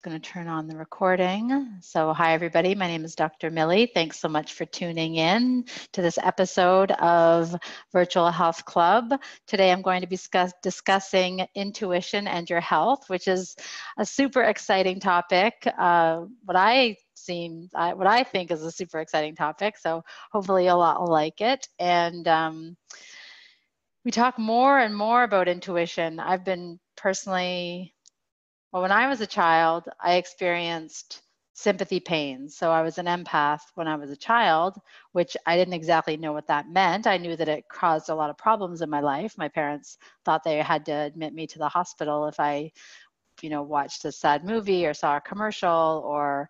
Going to turn on the recording. So hi everybody, my name is Dr. Millie. Thanks so much for tuning in to this episode of Virtual Health Club. Today I'm going to be discussing intuition and your health, which is a super exciting topic. What I think is a super exciting topic. So hopefully you'll all like it. And we talk more and more about intuition. I've been personally Well, when I was a child, I experienced sympathy pains. So I was an empath when I was a child, which I didn't exactly know what that meant. I knew that it caused a lot of problems in my life. My parents thought they had to admit me to the hospital if I, watched a sad movie or saw a commercial or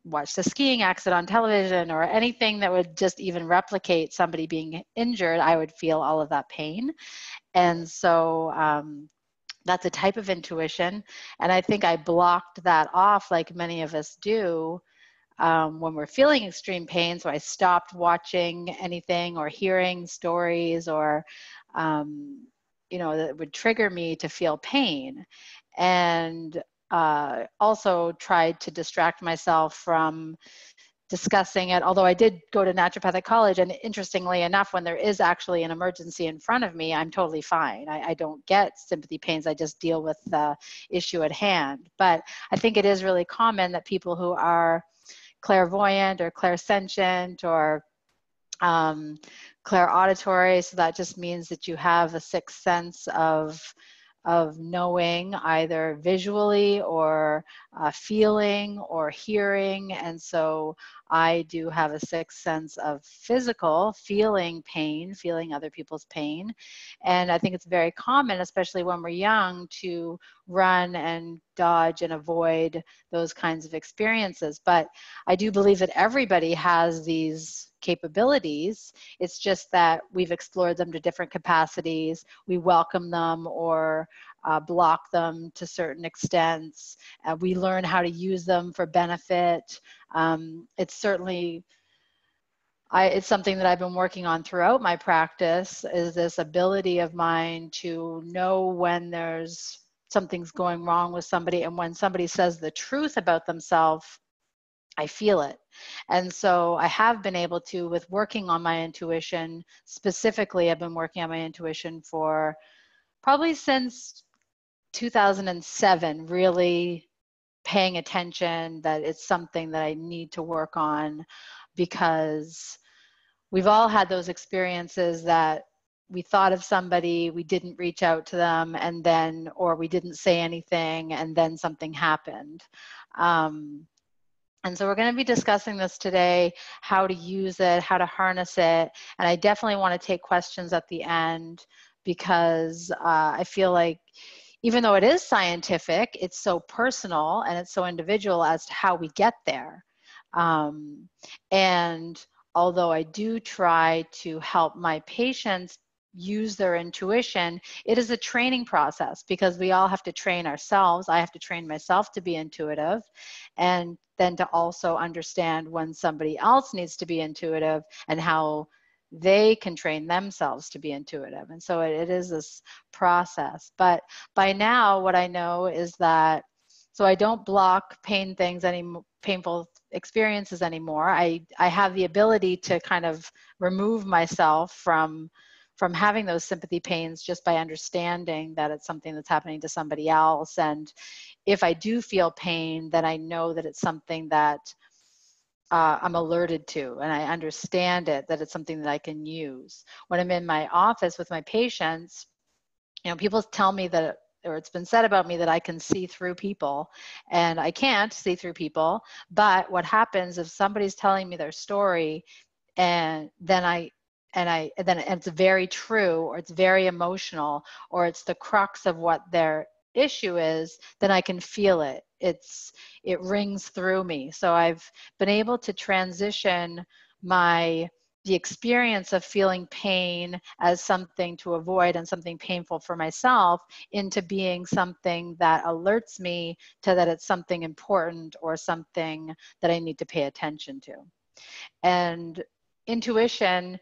watched a skiing accident on television or anything that would just even replicate somebody being injured. I would feel all of that pain. And so, that's a type of intuition. And I think I blocked that off like many of us do when we're feeling extreme pain. So I stopped watching anything or hearing stories or, that would trigger me to feel pain. And also tried to distract myself from discussing it, although I did go to naturopathic college, and interestingly enough, when there is actually an emergency in front of me, I'm totally fine. I don't get sympathy pains. I just deal with the issue at hand. But I think it is really common that people who are clairvoyant or clairsentient or clairauditory, so that just means that you have a sixth sense of knowing either visually or feeling or hearing. And so I do have a sixth sense of physical, feeling pain, feeling other people's pain. And I think it's very common, especially when we're young, to run and dodge and avoid those kinds of experiences. But I do believe that everybody has these capabilities. It's just that we've explored them to different capacities. We welcome them or block them to certain extents. We learn how to use them for benefit. It's certainly, it's something that I've been working on throughout my practice, is this ability of mine to know when there's something's going wrong with somebody, and when somebody says the truth about themselves, I feel it. And so I have been able to, with working on my intuition, specifically, I've been working on my intuition for probably since 2007, really paying attention that it's something that I need to work on, because we've all had those experiences that we thought of somebody, we didn't reach out to them, and then, or we didn't say anything, and then something happened. And so we're going to be discussing this today, how to use it, how to harness it. And I definitely want to take questions at the end, because I feel like even though it is scientific, it's so personal and it's so individual as to how we get there. And although I do try to help my patients use their intuition, it is a training process, because we all have to train ourselves. I have to train myself to be intuitive, and then to also understand when somebody else needs to be intuitive and how they can train themselves to be intuitive. And so it is this process. But by now, what I know is that, so I don't block painful experiences anymore. I have the ability to kind of remove myself from having those sympathy pains, just by understanding that it's something that's happening to somebody else. And if I do feel pain, then I know that it's something that I'm alerted to, and I understand it, that it's something that I can use. When I'm in my office with my patients, people tell me that, or it's been said about me, that I can see through people, and I can't see through people. But what happens if somebody's telling me their story, and then it's very true, or it's very emotional, or it's the crux of what their issue is, then I can feel it. It rings through me. So I've been able to transition the experience of feeling pain as something to avoid and something painful for myself, into being something that alerts me to that it's something important or something that I need to pay attention to. And intuition,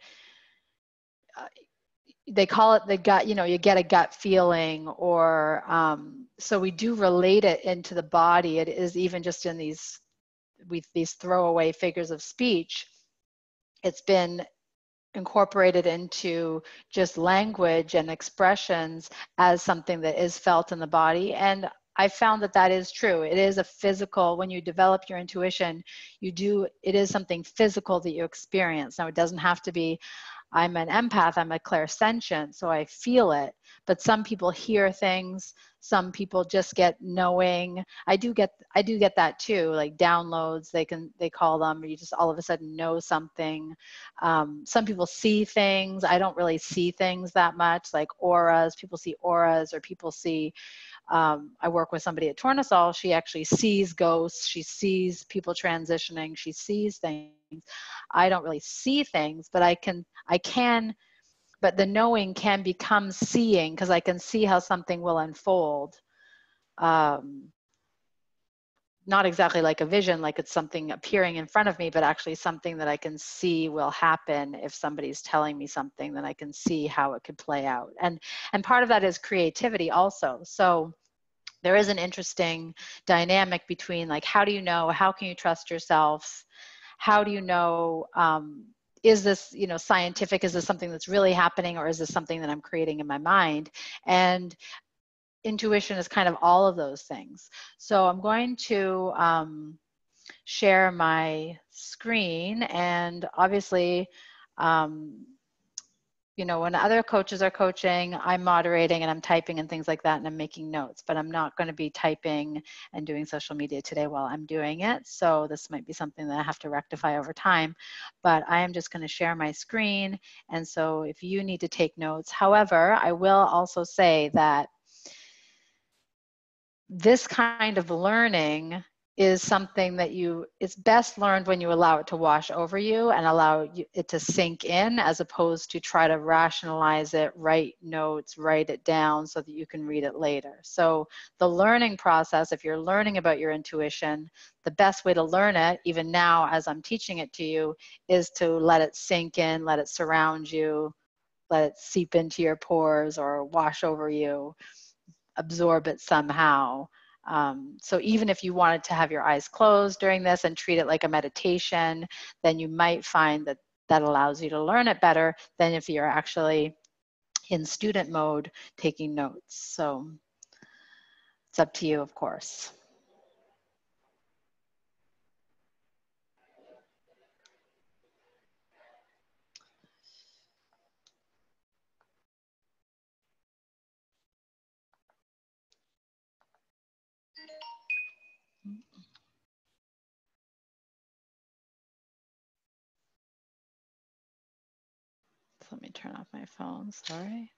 they call it the gut, you get a gut feeling, or so we do relate it into the body. It is even just in these throwaway figures of speech. It's been incorporated into just language and expressions as something that is felt in the body. And I found that that is true. It is a physical, when you develop your intuition, it is something physical that you experience. Now, it doesn't have to be, I'm an empath, I'm a clairsentient, so I feel it. But some people hear things, some people just get knowing. I do get that too, like downloads, they call them, or you just all of a sudden know something. Some people see things. I don't really see things that much, like auras. People see auras, or people see, I work with somebody at Tornasol. She actually sees ghosts. She sees people transitioning. She sees things. I don't really see things, but but the knowing can become seeing, because I can see how something will unfold. Not exactly like a vision, like it's something appearing in front of me, but actually something that I can see will happen. If somebody's telling me something, then I can see how it could play out. And part of that is creativity also. So there is an interesting dynamic between, like, how do you know? How can you trust yourself? How do you know, is this, scientific? Is this something that's really happening, or is this something that I'm creating in my mind? And intuition is kind of all of those things. So I'm going to share my screen, and obviously, when other coaches are coaching, I'm moderating and I'm typing and things like that, and I'm making notes, but I'm not going to be typing and doing social media today while I'm doing it. So this might be something that I have to rectify over time, but I am just going to share my screen. And so if you need to take notes, however, I will also say that this kind of learning is something that it's best learned when you allow it to wash over you and allow it to sink in, as opposed to try to rationalize it, write notes, write it down so that you can read it later. So the learning process, if you're learning about your intuition, the best way to learn it, even now as I'm teaching it to you, is to let it sink in, let it surround you, let it seep into your pores or wash over you, absorb it somehow. So even if you wanted to have your eyes closed during this and treat it like a meditation, then you might find that that allows you to learn it better than if you're actually in student mode taking notes. So it's up to you, of course. So let me turn off my phone, sorry.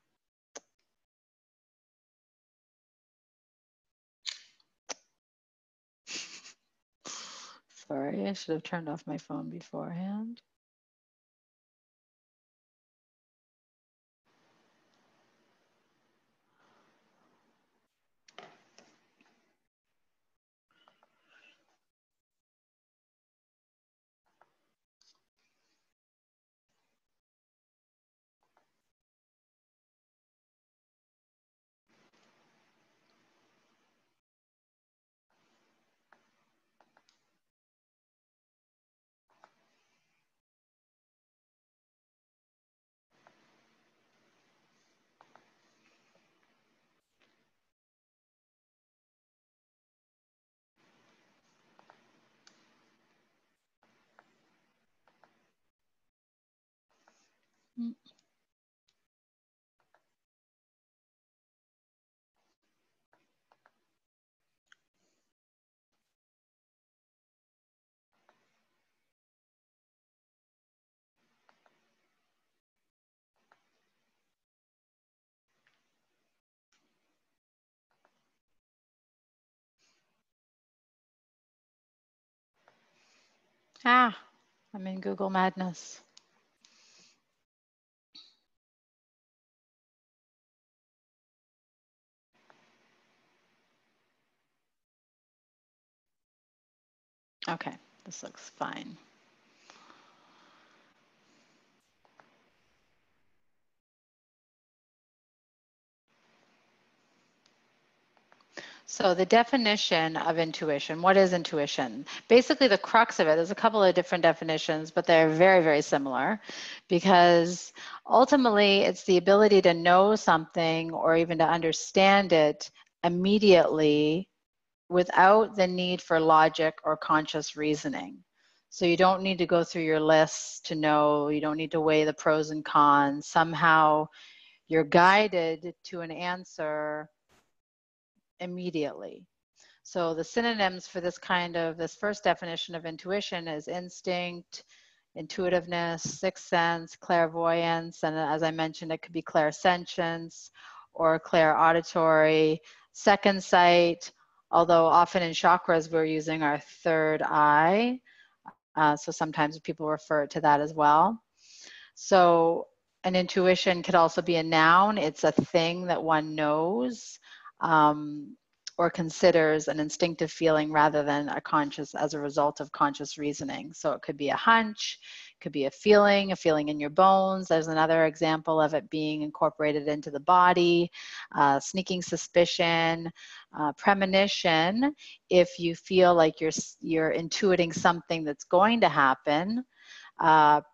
Sorry, I should have turned off my phone beforehand. I'm in Google Madness. Okay, this looks fine. So the definition of intuition, what is intuition? Basically the crux of it, there's a couple of different definitions, but they're very, very similar because ultimately it's the ability to know something or even to understand it immediately without the need for logic or conscious reasoning. So you don't need to go through your lists to know, you don't need to weigh the pros and cons. Somehow you're guided to an answer immediately. So the synonyms for this first definition of intuition is instinct, intuitiveness, sixth sense, clairvoyance, and as I mentioned, it could be clairsentience or clairauditory, second sight, although often in chakras we're using our third eye. So sometimes people refer to that as well. So an intuition could also be a noun. It's a thing that one knows or considers an instinctive feeling rather than as a result of conscious reasoning. So it could be a hunch, could be a feeling in your bones. There's another example of it being incorporated into the body, sneaking suspicion, premonition. If you feel like you're intuiting something that's going to happen.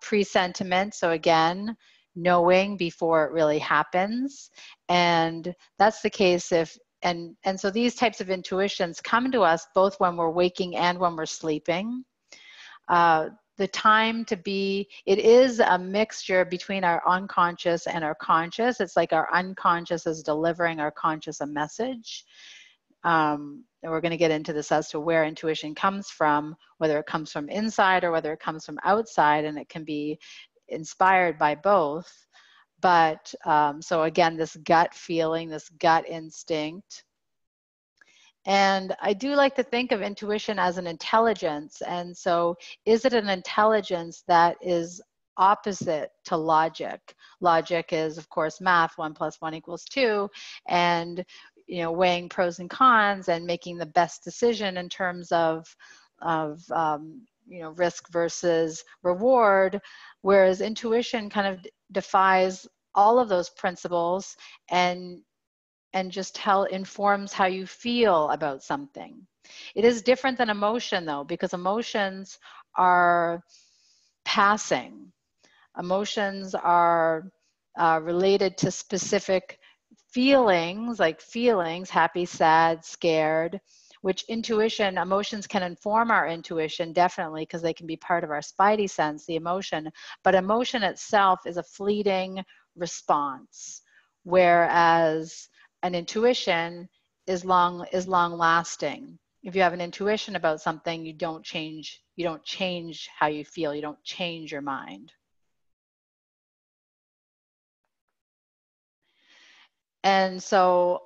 Presentiment, so again, knowing before it really happens. And that's the case if, and so these types of intuitions come to us both when we're waking and when we're sleeping. The time to be, it is a mixture between our unconscious and our conscious. It's like our unconscious is delivering our conscious a message. And we're going to get into this as to where intuition comes from, whether it comes from inside or whether it comes from outside, and it can be inspired by both. But so again, this gut feeling, this gut instinct. And I do like to think of intuition as an intelligence. And so is it an intelligence that is opposite to logic? Logic is, of course, math, 1 + 1 = 2. And weighing pros and cons and making the best decision in terms of risk versus reward, whereas intuition kind of defies all of those principles and just informs how you feel about something. It is different than emotion though, because emotions are passing. Emotions are related to specific feelings, happy, sad, scared, which emotions can inform our intuition, definitely, because they can be part of our spidey sense, the emotion. But emotion itself is a fleeting response, whereas an intuition is long lasting. If you have an intuition about something, you don't change how you feel, you don't change your mind. And so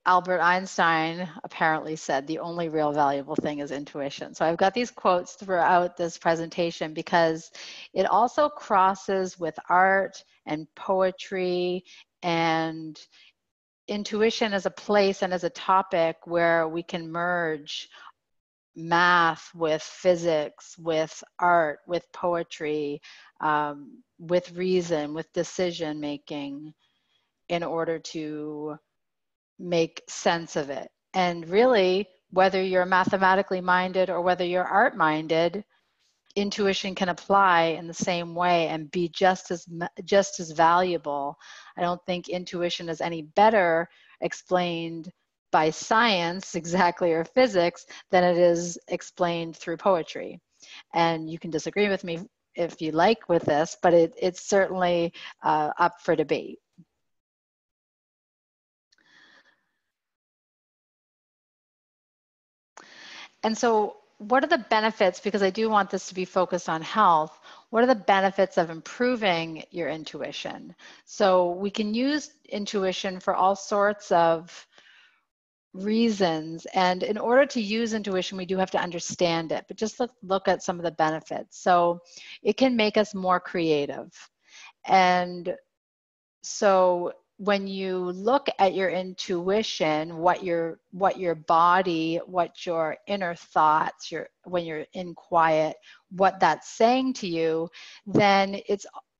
Albert Einstein apparently said the only real valuable thing is intuition. So I've got these quotes throughout this presentation because it also crosses with art and poetry, and intuition as a place and as a topic where we can merge math with physics, with art, with poetry, with reason, with decision making, in order to make sense of it. And really, whether you're mathematically minded or whether you're art minded, intuition can apply in the same way and be just as valuable. I don't think intuition is any better explained by science exactly, or physics, than it is explained through poetry. And you can disagree with me if you like with this, but it's certainly up for debate. And so what are the benefits, because I do want this to be focused on health, what are the benefits of improving your intuition? So we can use intuition for all sorts of reasons. And in order to use intuition, we do have to understand it, but just look at some of the benefits. So it can make us more creative. And so when you look at your intuition, what your body, what your inner thoughts, when you're in quiet, what that's saying to you, then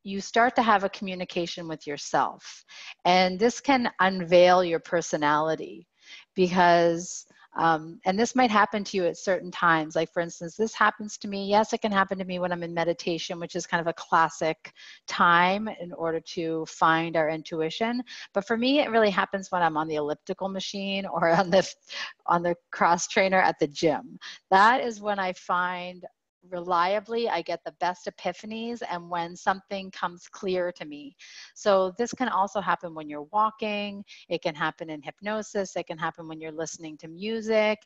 you start to have a communication with yourself. And this can unveil your personality, because And this might happen to you at certain times. Like for instance, this happens to me. Yes, it can happen to me when I'm in meditation, which is kind of a classic time in order to find our intuition. But for me, it really happens when I'm on the elliptical machine or on the cross trainer at the gym. That is when I find reliably I get the best epiphanies and when something comes clear to me. So this can also happen when you're walking. It can happen in hypnosis. It can happen when you're listening to music.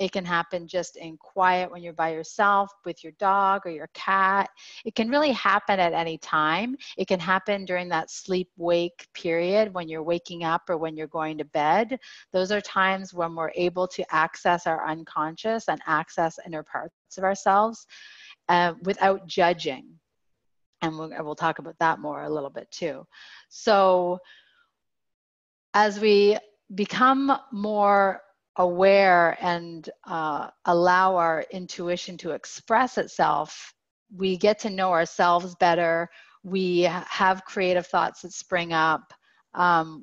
It can happen just in quiet when you're by yourself with your dog or your cat. It can really happen at any time. It can happen during that sleep-wake period when you're waking up or when you're going to bed. Those are times when we're able to access our unconscious and access inner parts of ourselves without judging. And we'll talk about that more a little bit too. So as we become more aware and allow our intuition to express itself, we get to know ourselves better. We have creative thoughts that spring up.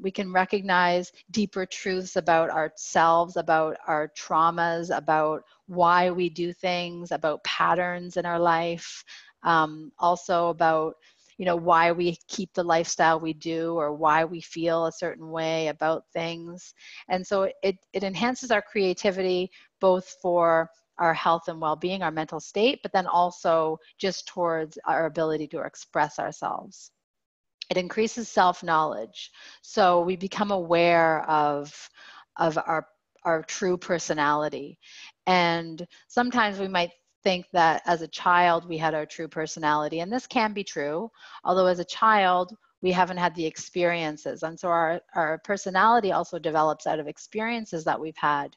We can recognize deeper truths about ourselves, about our traumas, about why we do things, about patterns in our life, also about why we keep the lifestyle we do or why we feel a certain way about things. And so it enhances our creativity, both for our health and well-being, our mental state, but then also just towards our ability to express ourselves. It increases self-knowledge. So we become aware of our true personality. And sometimes we might think that as a child we had our true personality, and this can be true, although as a child we haven't had the experiences, and so our personality also develops out of experiences that we've had.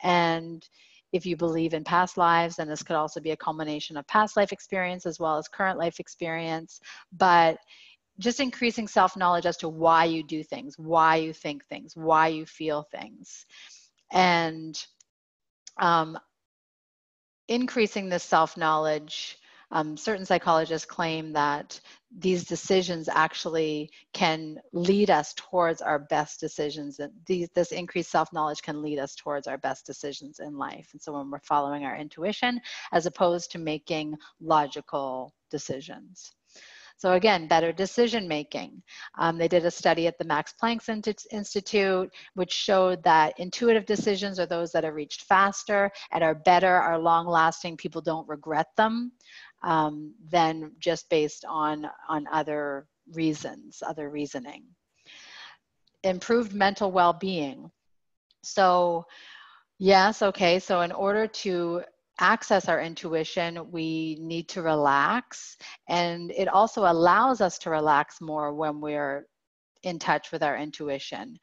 And if you believe in past lives, and this could also be a culmination of past life experience as well as current life experience, but just increasing self-knowledge as to why you do things, why you think things, why you feel things. And increasing this self-knowledge, certain psychologists claim that these decisions actually can lead us towards our best decisions. And this increased self-knowledge can lead us towards our best decisions in life. And so when we're following our intuition, as opposed to making logical decisions. So again, better decision making. They did a study at the Max Planck Institute, which showed that intuitive decisions are those that are reached faster and are better, are long lasting. People don't regret them than just based on other reasons, other reasoning. Improved mental well-being. So yes, okay, so in order to access our intuition, we need to relax. And it also allows us to relax more when we're in touch with our intuition.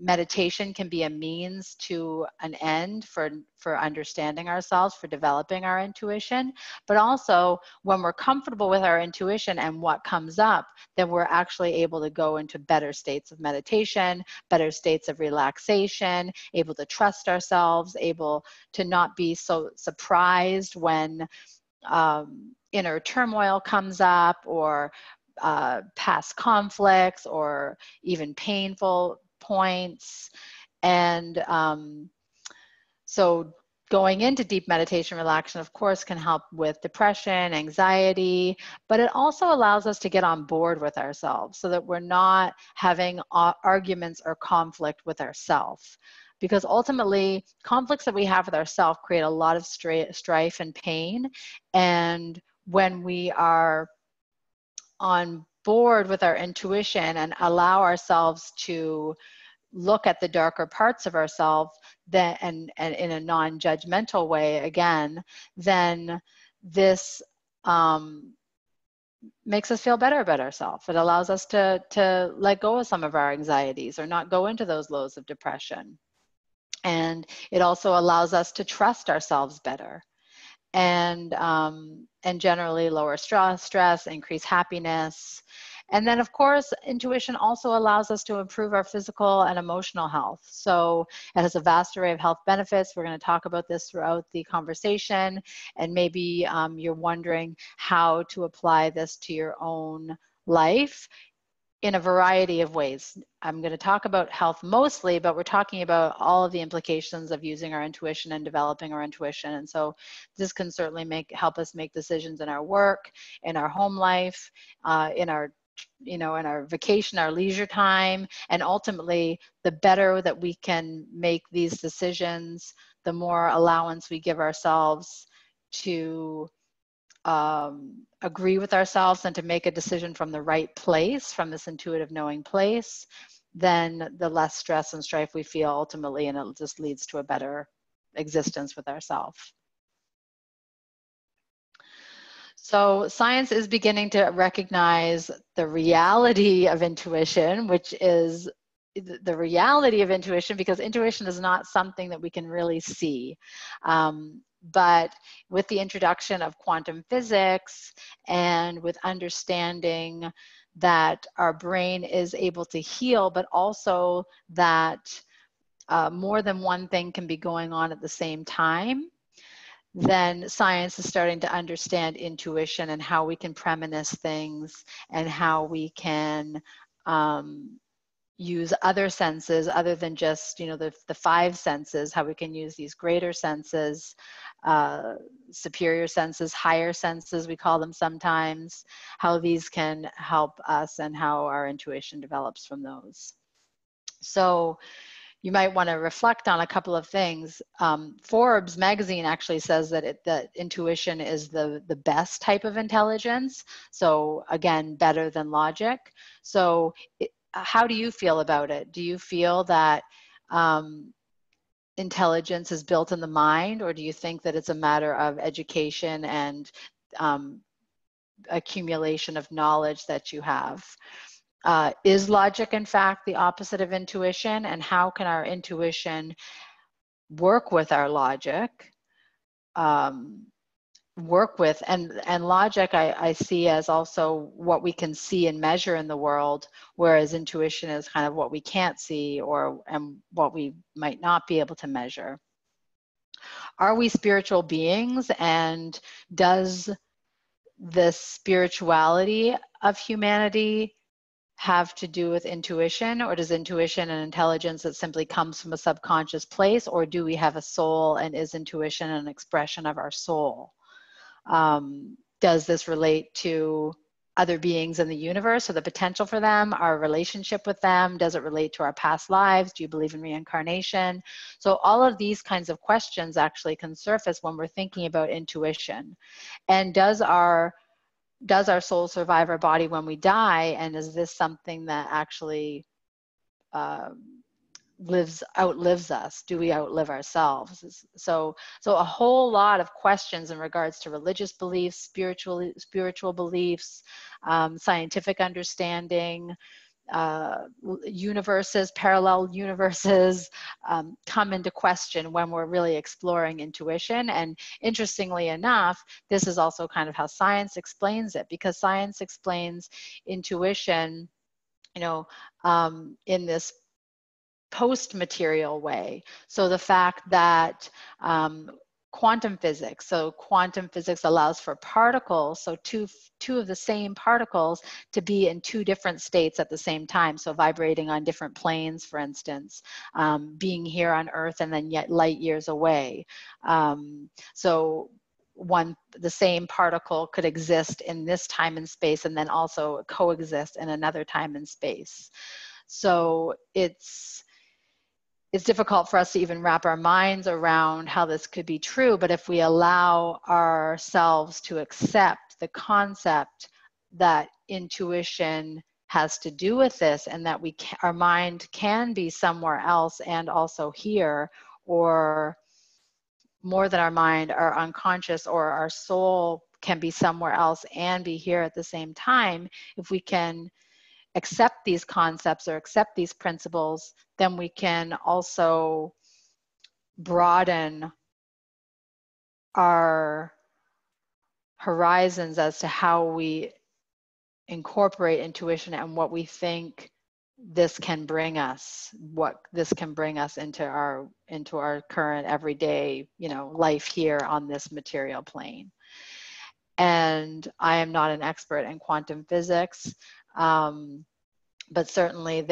Meditation can be a means to an end for understanding ourselves, for developing our intuition. But also, when we're comfortable with our intuition and what comes up, then we're actually able to go into better states of meditation, better states of relaxation, able to trust ourselves, able to not be so surprised when inner turmoil comes up, or past conflicts, or even painful points. And so going into deep meditation relaxation, of course, can help with depression, anxiety, but it also allows us to get on board with ourselves so that we're not having arguments or conflict with ourselves. Because ultimately, conflicts that we have with ourselves create a lot of strife and pain. And when we are on board with our intuition and allow ourselves to look at the darker parts of ourselves and in a non-judgmental way again, then this makes us feel better about ourselves. It allows us to let go of some of our anxieties or not go into those lows of depression. And it also allows us to trust ourselves better. And generally lower stress, increase happiness. And then, of course, intuition also allows us to improve our physical and emotional health. So it has a vast array of health benefits. We're going to talk about this throughout the conversation. And maybe you're wondering how to apply this to your own life. in a variety of ways. I'm going to talk about health mostly, but we're talking about all of the implications of using our intuition and developing our intuition. And so this can certainly help us make decisions in our work, in our home life, in our in our vacation, our leisure time, and ultimately the better that we can make these decisions, the more allowance we give ourselves to agree with ourselves and to make a decision from the right place, from this intuitive knowing place, then the less stress and strife we feel ultimately, and it just leads to a better existence with ourselves. So science is beginning to recognize the reality of intuition, which is the reality of intuition, because intuition is not something that we can really see. But with the introduction of quantum physics and with understanding that our brain is able to heal, but also that more than one thing can be going on at the same time, then science is starting to understand intuition and how we can premonish things and how we can use other senses other than just, the five senses, how we can use these greater senses, superior senses, higher senses, we call them sometimes, how these can help us and how our intuition develops from those. So you might want to reflect on a couple of things. Forbes magazine actually says that intuition is the best type of intelligence. So again, better than logic. So how do you feel about it? Do you feel that intelligence is built in the mind, or do you think that it's a matter of education and accumulation of knowledge that you have? Is logic, in fact, the opposite of intuition? And how can our intuition work with our logic? And logic I see as also what we can see and measure in the world, whereas intuition is kind of what we can't see and what we might not be able to measure. Are we spiritual beings, and does the spirituality of humanity have to do with intuition, or does intuition and intelligence that simply comes from a subconscious place, or do we have a soul, and is intuition an expression of our soul? Does this relate to other beings in the universe, or the potential for them, our relationship with them? Does it relate to our past lives? Do you believe in reincarnation? So all of these kinds of questions actually can surface when we're thinking about intuition. And does our soul survive our body when we die? And is this something that actually outlives us? Do we outlive ourselves? So a whole lot of questions in regards to religious beliefs, spiritual beliefs, scientific understanding, universes, parallel universes, come into question when we're really exploring intuition. And interestingly enough, this is also kind of how science explains it, because science explains intuition, in this post-material way. So the fact that quantum physics allows for particles, so two of the same particles to be in two different states at the same time, so vibrating on different planes, for instance, being here on Earth and then yet light years away. So the same particle could exist in this time and space and then also coexist in another time and space. So it's difficult for us to even wrap our minds around how this could be true, but if we allow ourselves to accept the concept that intuition has to do with this, and that our mind can be somewhere else and also here, or more than our mind, our unconscious or our soul can be somewhere else and be here at the same time, if we can accept these concepts or accept these principles, then we can also broaden our horizons as to how we incorporate intuition and what we think this can bring us, into our current everyday, life here on this material plane. And I am not an expert in quantum physics. but certainly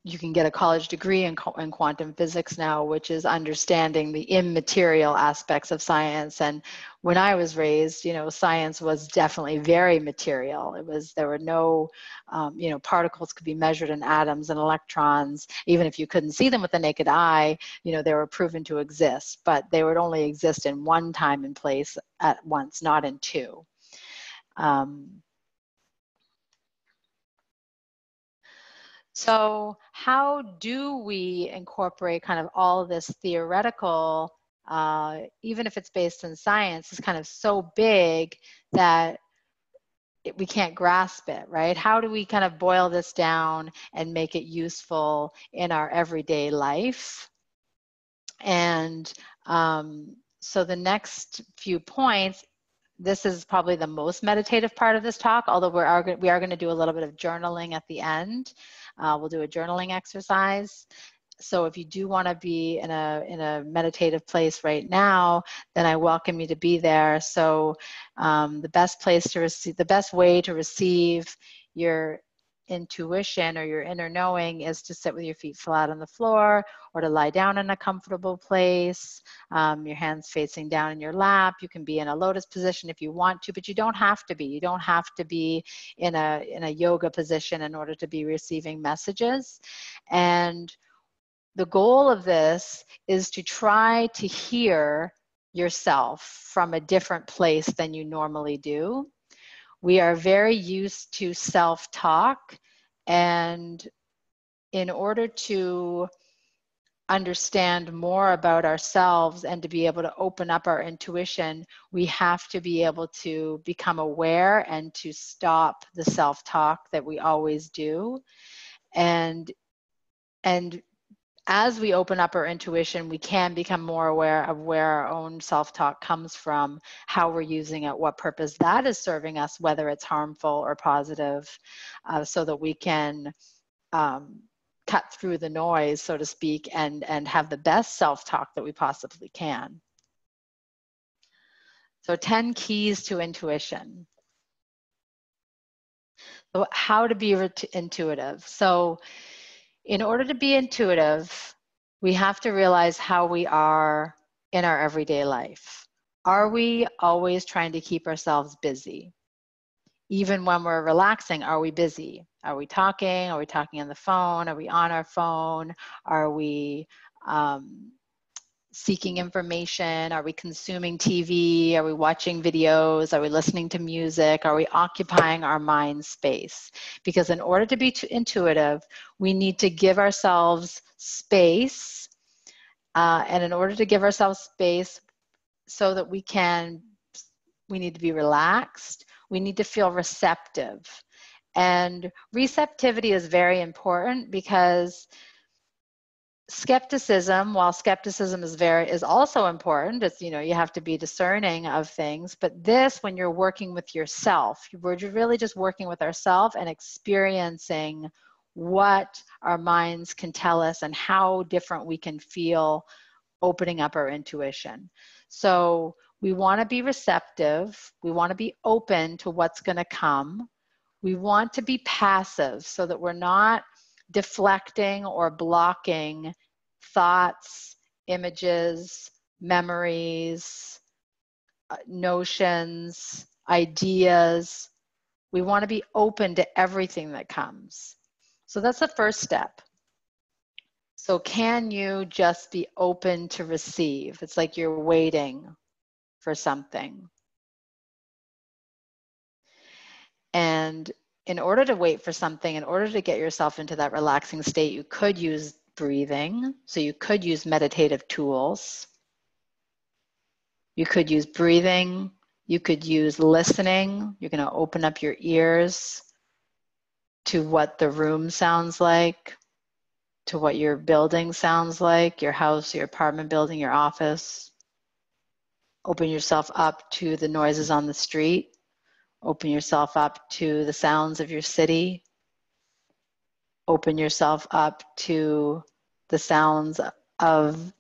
you can get a college degree in quantum physics now, which is understanding the immaterial aspects of science. And when I was raised, science was definitely very material. There were no, particles could be measured in atoms and electrons. Even if you couldn't see them with the naked eye, they were proven to exist, but they would only exist in one time and place at once, not in two. So how do we incorporate kind of all of this theoretical, even if it's based in science, is kind of so big that we can't grasp it, right? How do we kind of boil this down and make it useful in our everyday life? And so the next few points, this is probably the most meditative part of this talk, although we are going to do a little bit of journaling at the end. We'll do a journaling exercise. So if you do want to be in a meditative place right now, then I welcome you to be there. So the best way to receive your intuition or your inner knowing is to sit with your feet flat on the floor, or to lie down in a comfortable place, your hands facing down in your lap. You can be in a lotus position if you want to, but you don't have to be. You don't have to be in a yoga position in order to be receiving messages. And the goal of this is to try to hear yourself from a different place than you normally do. We are very used to self-talk, and in order to understand more about ourselves and to be able to open up our intuition, we have to be able to become aware and to stop the self-talk that we always do. And as we open up our intuition, we can become more aware of where our own self-talk comes from, how we're using it, what purpose that is serving us, whether it's harmful or positive, so that we can cut through the noise, so to speak, and have the best self-talk that we possibly can. So 10 keys to intuition. So how to be intuitive. So in order to be intuitive, we have to realize how we are in our everyday life. Are we always trying to keep ourselves busy? Even when we're relaxing, are we busy? Are we talking? Are we talking on the phone? Are we on our phone? Are we seeking information? Are we consuming TV? Are we watching videos? Are we listening to music? Are we occupying our mind space? Because in order to be intuitive, we need to give ourselves space. And in order to give ourselves space so that we need to be relaxed. We need to feel receptive. And receptivity is very important, because skepticism, while skepticism is also important, it's, you have to be discerning of things, but this, when you're working with yourself, we're really just working with ourselves and experiencing what our minds can tell us and how different we can feel opening up our intuition. So we want to be receptive. We want to be open to what's going to come. We want to be passive so that we're not deflecting or blocking thoughts, images, memories, notions, ideas. We want to be open to everything that comes. So that's the first step. So can you just be open to receive? It's like you're waiting for something. And in order to wait for something, in order to get yourself into that relaxing state, you could use breathing. So you could use meditative tools. You could use breathing. You could use listening. You're going to open up your ears to what the room sounds like, to what your building sounds like, your house, your apartment building, your office. Open yourself up to the noises on the street. Open yourself up to the sounds of your city. Open yourself up to the sounds of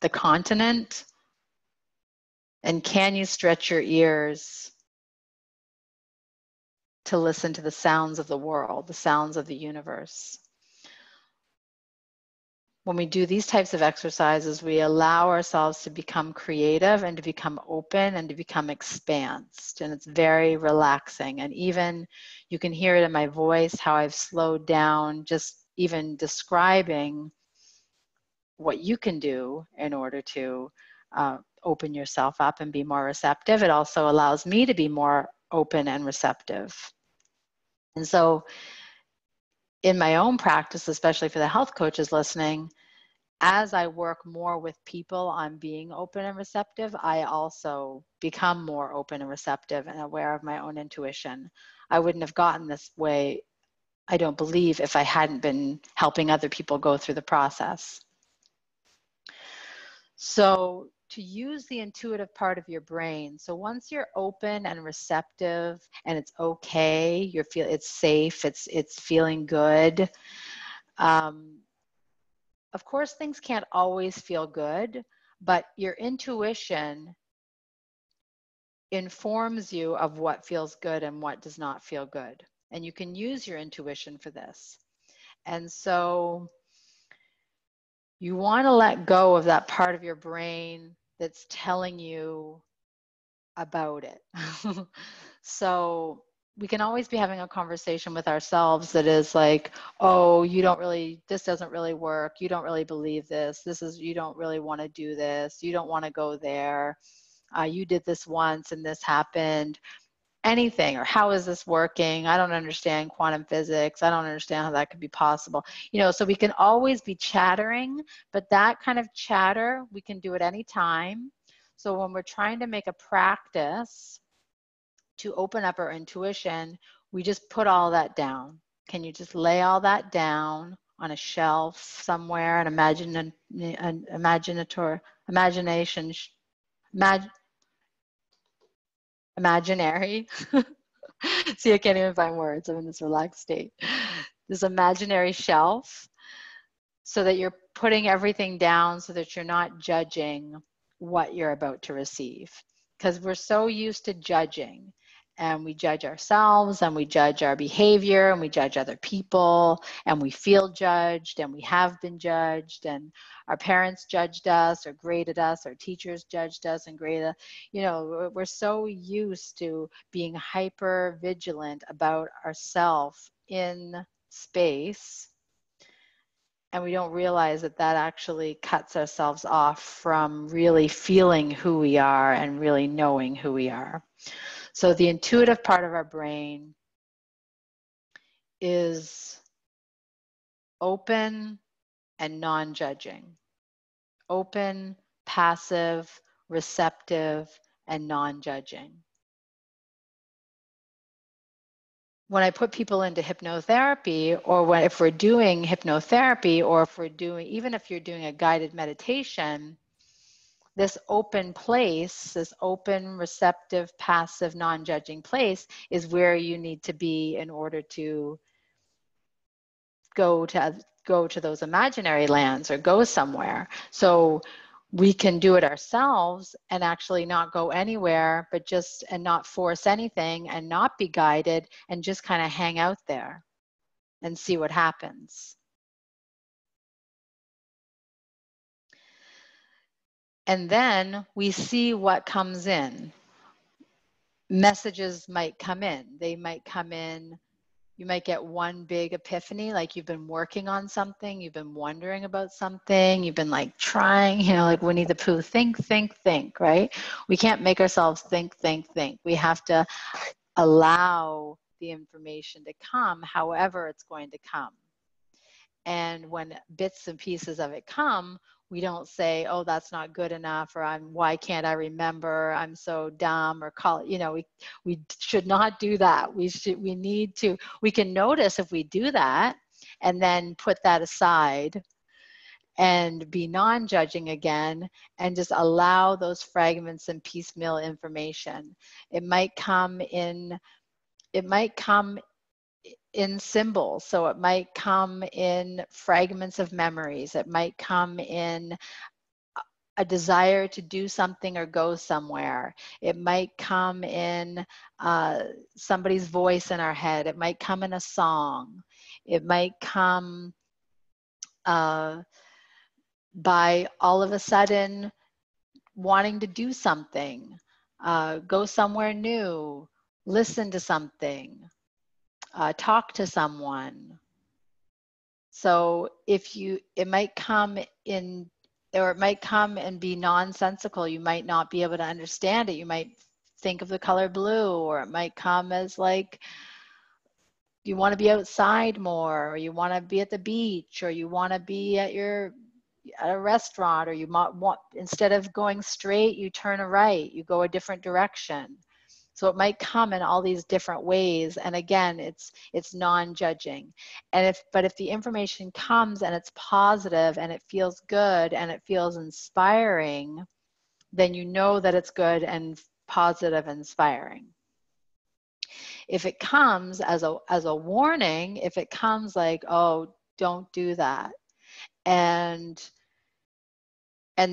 the continent. And can you stretch your ears to listen to the sounds of the world, the sounds of the universe. When we do these types of exercises, we allow ourselves to become creative and to become open and to become expansed. And it's very relaxing. And even you can hear it in my voice, how I've slowed down, just even describing what you can do in order to open yourself up and be more receptive. It also allows me to be more open and receptive. And so in my own practice, especially for the health coaches listening, as I work more with people on being open and receptive, I also become more open and receptive and aware of my own intuition. I wouldn't have gotten this way, I don't believe, if I hadn't been helping other people go through the process. So to use the intuitive part of your brain, so once you're open and receptive and it's okay, it's safe, it's feeling good. Of course, things can't always feel good, but your intuition informs you of what feels good and what does not feel good. And you can use your intuition for this. And so you want to let go of that part of your brain that's telling you about it. So we can always be having a conversation with ourselves that is like, oh, this doesn't really work. You don't really believe this. You don't really want to do this. You don't want to go there. You did this once and this happened. Anything, or how is this working? I don't understand quantum physics. I don't understand how that could be possible. So we can always be chattering, but that kind of chatter, we can do it anytime. So when we're trying to make a practice to open up our intuition, we just put all that down. Can you just lay all that down on a shelf somewhere, imaginary. See, I can't even find words. I'm in this relaxed state. This imaginary shelf, so that you're putting everything down so that you're not judging what you're about to receive. Because we're so used to judging, and we judge ourselves and we judge our behavior and we judge other people and we feel judged and we have been judged, and our parents judged us or graded us, our teachers judged us and graded us. We're so used to being hyper vigilant about ourselves in space, and we don't realize that actually cuts ourselves off from really feeling who we are and really knowing who we are. So the intuitive part of our brain is open and non-judging. Open, passive, receptive, and non-judging. When I put people into hypnotherapy, or if we're doing hypnotherapy, or even if you're doing a guided meditation, this open place, this open, receptive, passive, non-judging place is where you need to be in order to go to those imaginary lands or go somewhere. So we can do it ourselves and actually not go anywhere, and not force anything and not be guided, and just kind of hang out there and see what happens. And then we see what comes in. Messages might come in. They might come in. You might get one big epiphany, like you've been working on something, you've been wondering about something, you've been like trying, like Winnie the Pooh, think, right? We can't make ourselves think. We have to allow the information to come however it's going to come. And when bits and pieces of it come, we don't say, oh, that's not good enough, or why can't I remember? I'm so dumb, or we should not do that. We can notice if we do that, and then put that aside and be non-judging again, and just allow those fragments and piecemeal information. It might come in symbols. So it might come in fragments of memories. It might come in a desire to do something or go somewhere. It might come in somebody's voice in our head. It might come in a song. It might come by all of a sudden wanting to do something, go somewhere new, listen to something, talk to someone. So it might come in, or it might come and be nonsensical. You might not be able to understand it. You might think of the color blue, or it might come as like, you want to be outside more, or you want to be at the beach, or you want to be at a restaurant, or you might want, instead of going straight, you turn a right, you go a different direction. So it might come in all these different ways. And again, it's non-judging. And but if the information comes and it's positive and it feels good and it feels inspiring, then you know that it's good and positive and inspiring. If it comes as a warning, if it comes like, oh, don't do that, and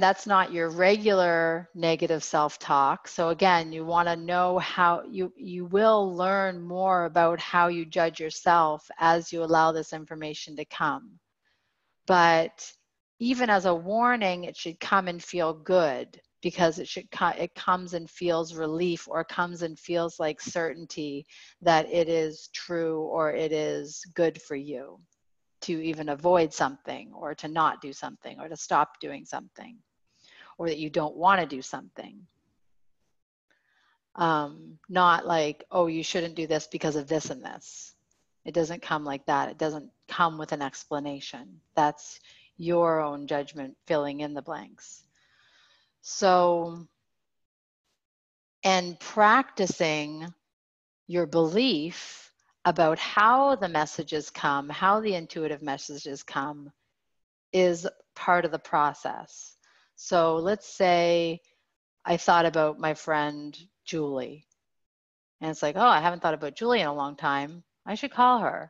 that's not your regular negative self-talk. So again, you want to know how you will learn more about how you judge yourself as you allow this information to come. But even as a warning, it should come and feel good, because it comes and feels relief, or comes and feels like certainty that it is true or it is good for you to even avoid something, or to not do something, or to stop doing something, or that you don't want to do something. Not like, oh, you shouldn't do this because of this and this. It doesn't come like that. It doesn't come with an explanation. That's your own judgment filling in the blanks. So, and practicing your belief about how the messages come, how the intuitive messages come, is part of the process. So let's say I thought about my friend Julie, and it's like, oh, I haven't thought about Julie in a long time. I should call her.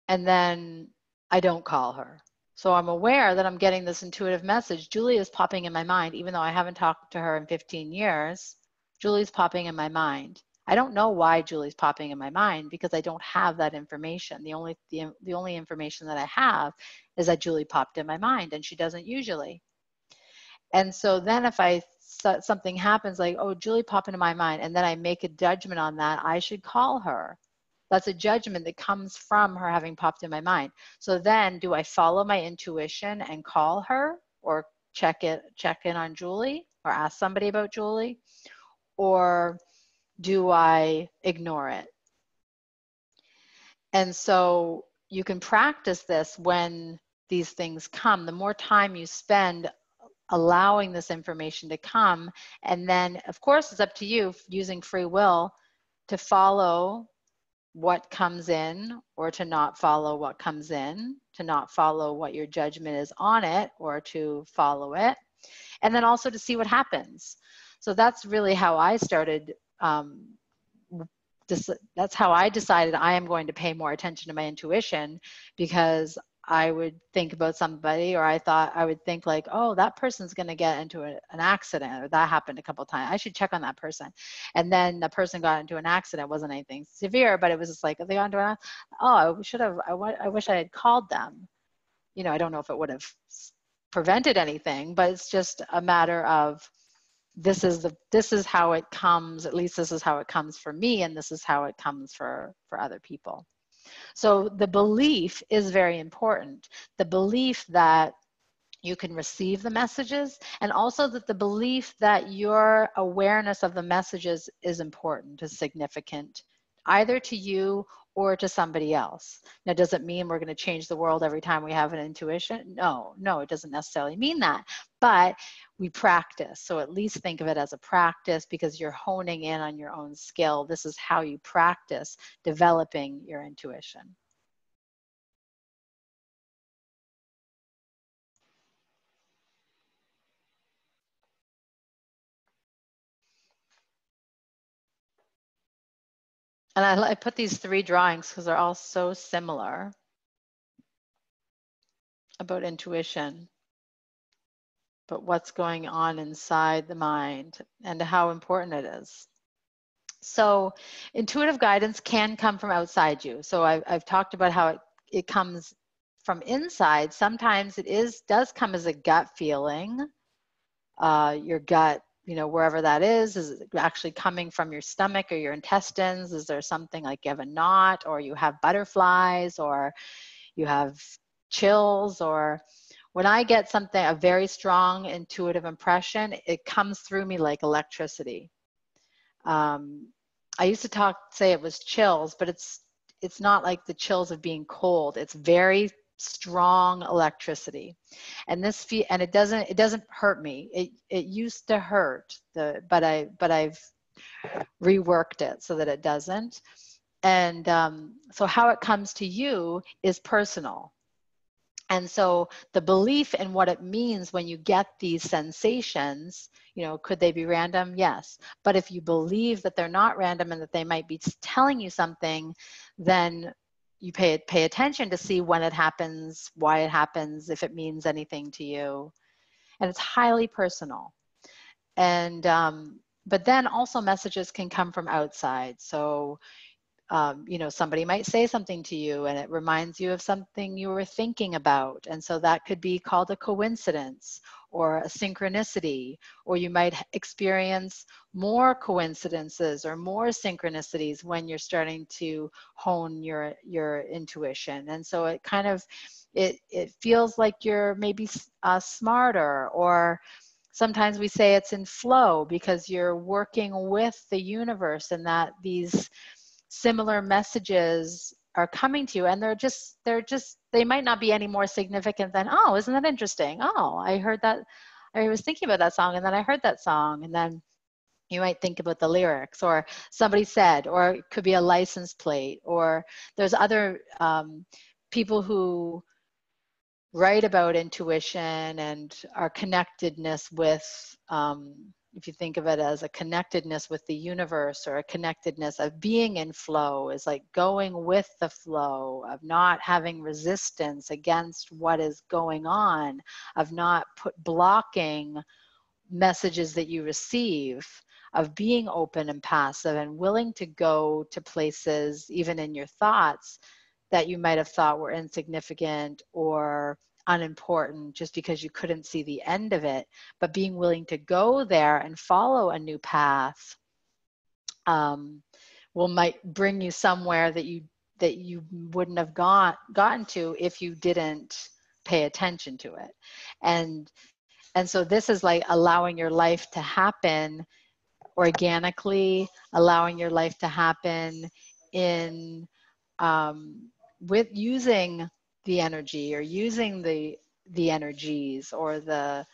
And then I don't call her. So I'm aware that I'm getting this intuitive message. Julie is popping in my mind, even though I haven't talked to her in 15 years. Julie's popping in my mind. I don't know why Julie's popping in my mind, because I don't have that information. The only information that I have is that Julie popped in my mind, and she doesn't usually. And so then if something happens like, oh, Julie popped into my mind, and then I make a judgment on that, I should call her. That's a judgment that comes from her having popped in my mind. So then do I follow my intuition and call her, or check in on Julie, or ask somebody about Julie? Or do I ignore it? And so you can practice this when these things come. The more time you spend allowing this information to come, and then of course it's up to you, using free will, to follow what comes in, or to not follow what comes in, to not follow what your judgment is on it, or to follow it, and then also to see what happens. So that's really how I started. That's how I decided I am going to pay more attention to my intuition, because I would think about somebody, or I would think like, oh, that person's going to get into an accident, or that happened a couple of times. I should check on that person. And then the person got into an accident. It wasn't anything severe, but it was just like, they got into an, oh, I wish I had called them. You know, I don't know if it would have prevented anything, but it's just a matter of, this is how it comes. At least this is how it comes for me, and this is how it comes for other people. So the belief is very important. The belief that you can receive the messages, and also that the belief that your awareness of the messages is important, is significant, either to you or to somebody else. Now, does it mean we're going to change the world every time we have an intuition? No, it doesn't necessarily mean that, but we practice. So at least think of it as a practice, because you're honing in on your own skill. This is how you practice developing your intuition. And I put these 3 drawings because they're all so similar about intuition. but what's going on inside the mind and how important it is. So intuitive guidance can come from outside you. So I've talked about how it comes from inside. Sometimes does come as a gut feeling. Your gut, wherever that is it actually coming from your stomach or your intestines? Is there something like you have a knot, or you have butterflies, or you have chills? Or when I get something, a very strong intuitive impression, it comes through me like electricity. I used to say it was chills, but it's not like the chills of being cold. It's very strong electricity, and it doesn't hurt me. It used to hurt, but I've reworked it so that it doesn't. And so how it comes to you is personal. And so the belief in what it means when you get these sensations, could they be random? Yes. But if you believe that they're not random and that they might be telling you something, then you pay attention to see when it happens, why it happens, if it means anything to you. And it's highly personal. And but then also messages can come from outside. So somebody might say something to you and it reminds you of something you were thinking about. And so that could be called a coincidence or a synchronicity, or you might experience more coincidences or more synchronicities when you're starting to hone your intuition. And so it kind of, it feels like you're maybe smarter, or sometimes we say it's in flow because you're working with the universe and that these similar messages are coming to you, and they might not be any more significant than, oh, isn't that interesting? Oh, I heard that. I was thinking about that song and then I heard that song, and then you might think about the lyrics, or somebody said, or it could be a license plate, or there's other people who write about intuition and our connectedness with, if you think of it as a connectedness with the universe, or a connectedness of being in flow, is like going with the flow, of not having resistance against what is going on, of not blocking messages that you receive, of being open and passive and willing to go to places, even in your thoughts, that you might have thought were insignificant or unimportant just because you couldn't see the end of it, but being willing to go there and follow a new path might bring you somewhere that you wouldn't have gotten to if you didn't pay attention to it. And so this is like allowing your life to happen organically, allowing your life to happen in with using the energy, or using the energies, or the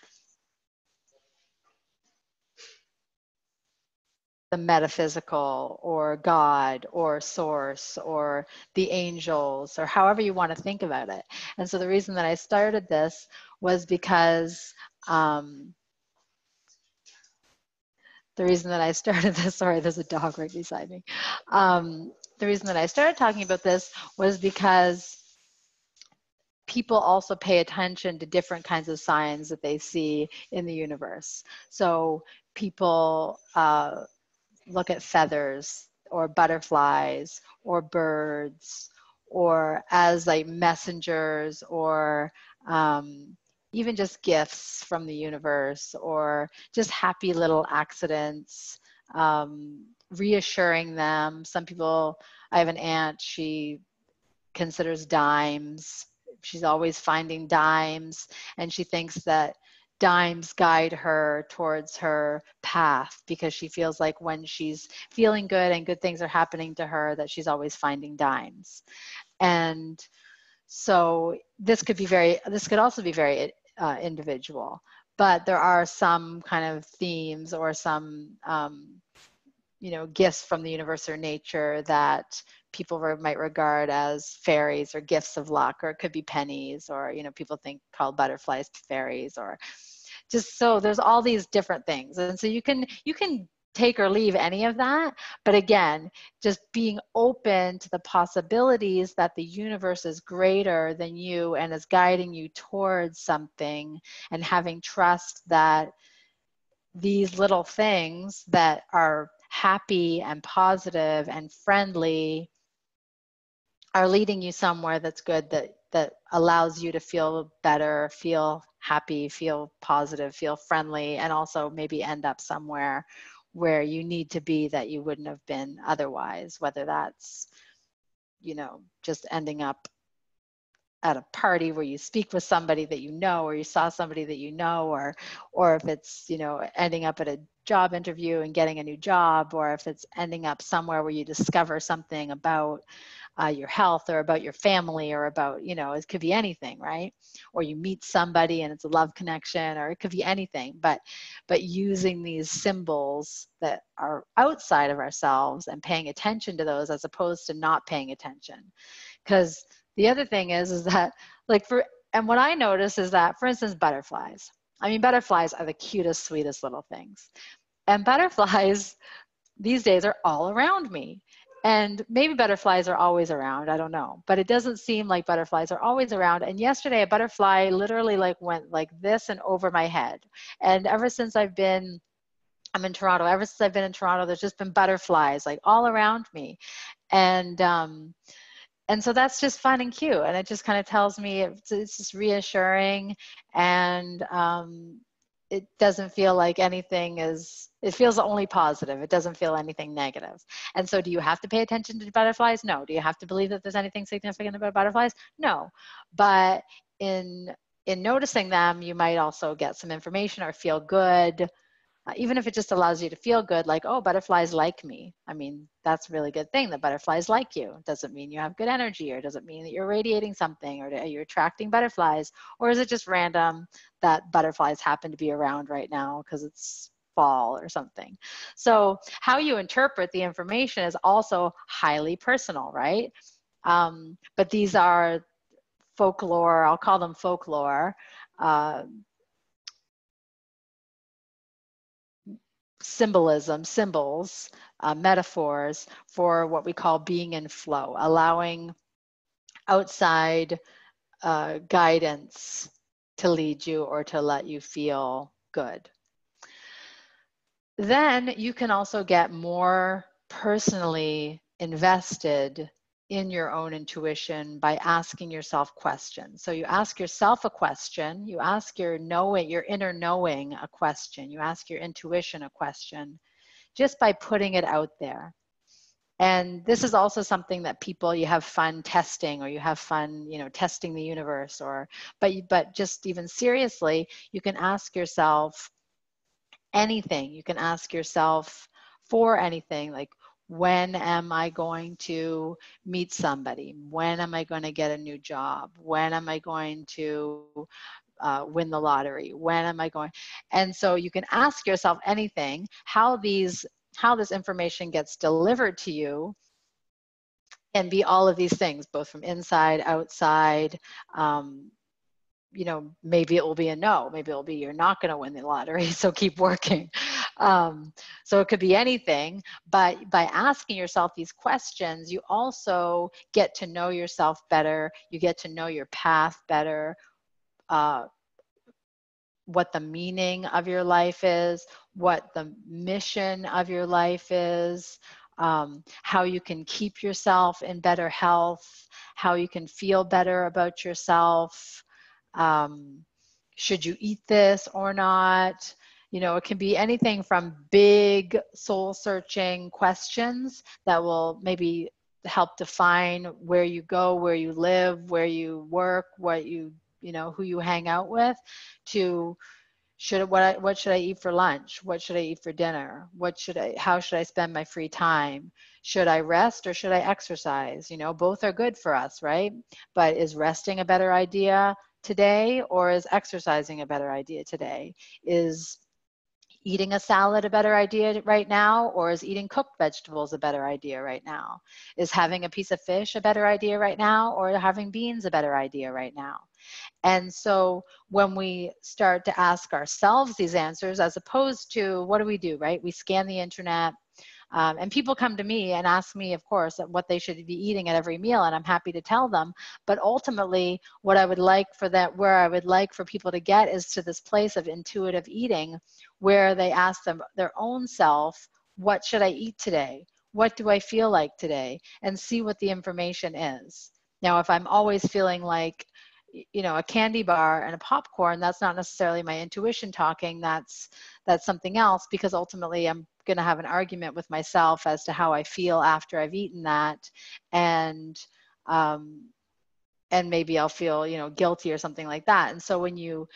metaphysical, or God, or source, or the angels, or however you want to think about it. And so the reason that I started this was because sorry, there's a dog right beside me. The reason that I started talking about this was because people also pay attention to different kinds of signs that they see in the universe. So people look at feathers, or butterflies, or birds, or as like messengers, or even just gifts from the universe, or just happy little accidents, reassuring them. Some people, I have an aunt, she considers dimes. She's always finding dimes, and she thinks that dimes guide her towards her path, because she feels like when she's feeling good and good things are happening to her, that she's always finding dimes. And so this could also be very individual, but there are some kind of themes, or some gifts from the universe or nature that people might regard as fairies, or gifts of luck, or it could be pennies, or people think called butterflies fairies, or just, so there's all these different things. And so you can take or leave any of that. But again, just being open to the possibilities that the universe is greater than you and is guiding you towards something, and having trust that these little things that are happy and positive and friendly are leading you somewhere that's good, that allows you to feel better, feel happy, feel positive, feel friendly, and also maybe end up somewhere where you need to be that you wouldn't have been otherwise, whether that's, just ending up at a party where you speak with somebody that you know, or you saw somebody that you know, or if it's, ending up at a job interview and getting a new job, or if it's ending up somewhere where you discover something about your health, or about your family, or about, it could be anything, right? Or you meet somebody and it's a love connection, or it could be anything, but using these symbols that are outside of ourselves and paying attention to those, as opposed to not paying attention. Because the other thing is that, and what I notice is that, for instance, butterflies. I mean, butterflies are the cutest, sweetest little things. And butterflies these days are all around me. And maybe butterflies are always around, I don't know. But it doesn't seem like butterflies are always around. And yesterday, a butterfly literally went like this and over my head. And ever since I'm in Toronto, ever since I've been in Toronto, there's just been butterflies all around me. And so that's just fun and cute. And it just kind of tells me, it's just reassuring. And it doesn't feel like anything it feels only positive. It doesn't feel anything negative. And so do you have to pay attention to butterflies? No. Do you have to believe that there's anything significant about butterflies? No. But in noticing them, you might also get some information or feel good. Even if it just allows you to feel good, like, oh, butterflies like me. I mean, that's a really good thing that butterflies like you. It doesn't mean you have good energy, or doesn't mean that you're radiating something, or you're attracting butterflies, or is it just random that butterflies happen to be around right now because it's fall or something? So how you interpret the information is also highly personal, right? But these are folklore, I'll call them folklore, symbols, metaphors for what we call being in flow, allowing outside guidance to lead you or to let you feel good. Then you can also get more personally invested in your own intuition by asking yourself questions. So you ask yourself a question, you ask your inner knowing a question, you ask your intuition a question, just by putting it out there. And this is also something that you have fun testing, or you have fun, testing the universe, but just even seriously, you can ask yourself anything. You can ask yourself for anything, like, when am I going to meet somebody? When am I going to get a new job? When am I going to win the lottery? When am I going? And so you can ask yourself anything. How this information gets delivered to you and be all of these things, both from inside, outside. Maybe it will be a no. Maybe it'll be, you're not going to win the lottery, so keep working. So it could be anything, but by asking yourself these questions, you also get to know yourself better. You get to know your path better, what the meaning of your life is, what the mission of your life is, how you can keep yourself in better health, how you can feel better about yourself. Should you eat this or not? It can be anything from big soul-searching questions that will maybe help define where you go, where you live, where you work, who you hang out with, to what should I eat for lunch? What should I eat for dinner? How should I spend my free time? Should I rest or should I exercise? Both are good for us, right? But is resting a better idea today, or is exercising a better idea today? Is eating a salad a better idea right now, or is eating cooked vegetables a better idea right now? Is having a piece of fish a better idea right now, or having beans a better idea right now? And so when we start to ask ourselves these answers, as opposed to what do, right? We scan the internet. And people come to me and ask me, of course, what they should be eating at every meal, and I'm happy to tell them. But ultimately, what I would like for that, where I would like for people to get is to this place of intuitive eating, where they ask them their own self, what should I eat today? What do I feel like today? And see what the information is. Now, if I'm always feeling like, you know, a candy bar and a popcorn, that's not necessarily my intuition talking. That's something else, because ultimately I'm going to have an argument with myself as to how I feel after I've eaten that, and maybe I'll feel, you know, guilty or something like that. And so when you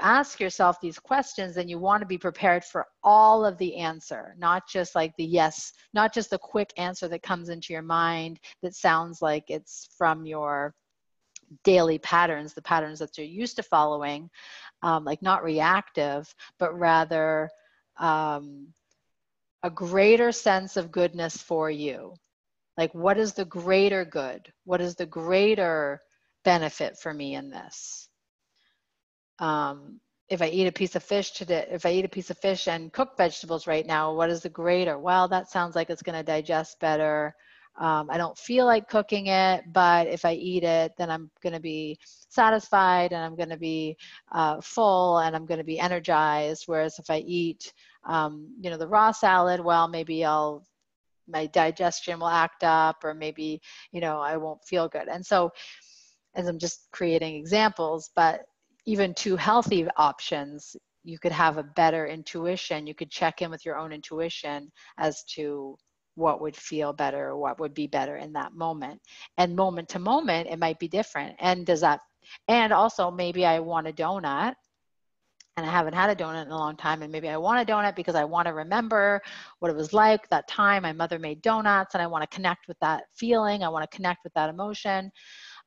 ask yourself these questions, then you want to be prepared for all of the answer, not just like the yes, not just the quick answer that comes into your mind that sounds like it's from your daily patterns, the patterns that you're used to following, like not reactive, but rather a greater sense of goodness for you. Like, what is the greater good? What is the greater benefit for me in this? If I eat a piece of fish today, if I eat a piece of fish and cook vegetables right now, what is the greater? Well, that sounds like it's going to digest better. I don't feel like cooking it, but if I eat it, then I'm going to be satisfied, and I'm going to be full, and I'm going to be energized. Whereas if I eat, you know, the raw salad, well, maybe my digestion will act up, or maybe, you know, I won't feel good. And so, as I'm just creating examples, but even two healthy options, you could have a better intuition. You could check in with your own intuition as to what would feel better, or what would be better in that moment. And moment to moment, it might be different. And and also maybe I want a donut, and I haven't had a donut in a long time, and maybe I want a donut because I want to remember what it was like that time my mother made donuts, and I want to connect with that feeling. I want to connect with that emotion.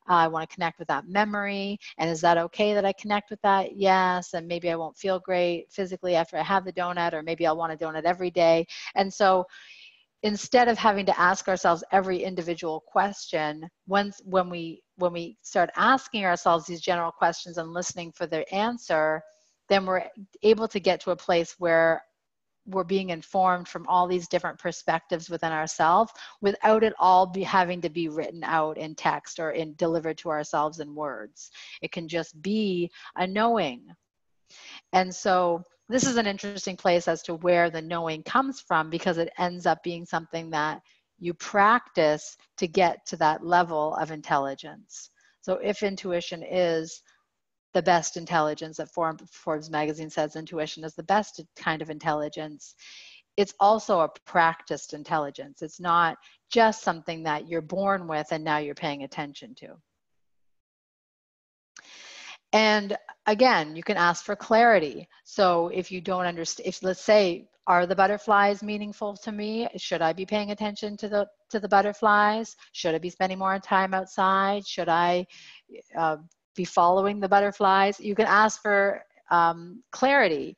I want to connect with that memory. And is that okay that I connect with that? Yes. And maybe I won't feel great physically after I have the donut, or maybe I'll want a donut every day. And so instead of having to ask ourselves every individual question, when we start asking ourselves these general questions and listening for their answer, then we're able to get to a place where we're being informed from all these different perspectives within ourselves, without it all having to be written out in text or delivered to ourselves in words. It can just be a knowing. And so this is an interesting place as to where the knowing comes from, because it ends up being something that you practice to get to that level of intelligence. So if intuition is the best intelligence, that Forbes magazine says intuition is the best kind of intelligence, it's also a practiced intelligence. It's not just something that you're born with and now you're paying attention to. And again, you can ask for clarity. So if you don't understand, if let's say, are the butterflies meaningful to me? Should I be paying attention to the butterflies? Should I be spending more time outside? Should I be following the butterflies? You can ask for clarity.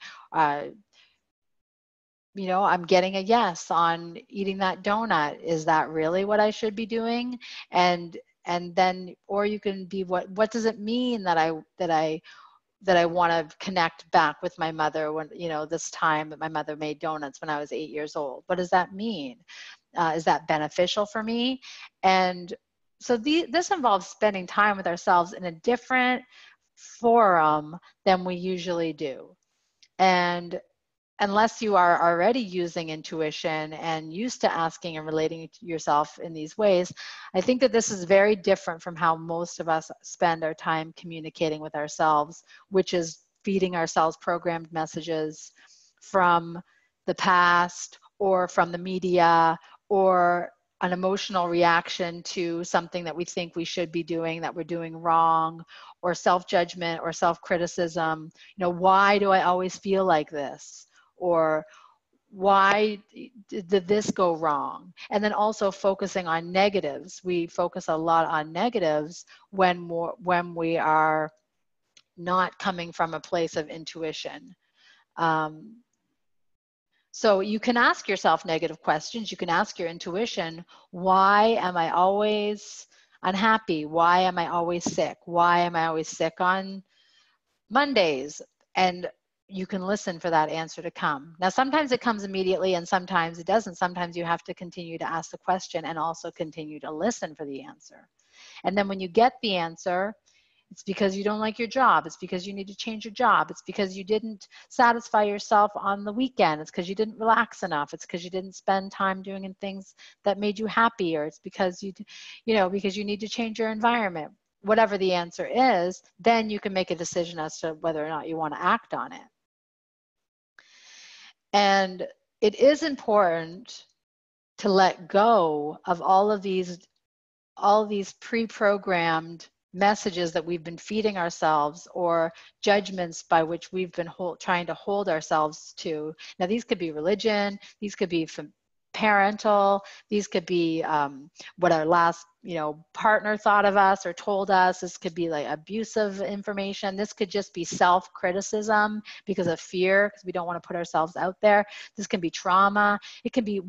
You know, I'm getting a yes on eating that donut. Is that really what I should be doing? And then, or you can be, what does it mean that I want to connect back with my mother when, you know, this time that my mother made donuts when I was 8 years old? What does that mean? Is that beneficial for me? And so this involves spending time with ourselves in a different forum than we usually do. And unless you are already using intuition and used to asking and relating to yourself in these ways, I think that this is very different from how most of us spend our time communicating with ourselves, which is feeding ourselves programmed messages from the past or from the media, or an emotional reaction to something that we think we should be doing that we're doing wrong, or self-judgment or self-criticism. You know, why do I always feel like this? Or why did this go wrong? And then also focusing on negatives. We focus a lot on negatives when we are not coming from a place of intuition. So you can ask yourself negative questions. You can ask your intuition, why am I always unhappy? Why am I always sick? Why am I always sick on Mondays? And you can listen for that answer to come. Now, sometimes it comes immediately and sometimes it doesn't. Sometimes you have to continue to ask the question and also continue to listen for the answer. And then when you get the answer, it's because you don't like your job. It's because you need to change your job. It's because you didn't satisfy yourself on the weekend. It's because you didn't relax enough. It's because you didn't spend time doing things that made you happy, or it's because because you need to change your environment. Whatever the answer is, then you can make a decision as to whether or not you want to act on it. And it is important to let go of all of these pre-programmed messages that we've been feeding ourselves, or judgments by which we've been trying to hold ourselves to. Now, these could be religion, these could be parental, these could be what our last partner thought of us or told us. This could be like abusive information. This could just be self-criticism because of fear, because we don't want to put ourselves out there. This can be trauma. It can be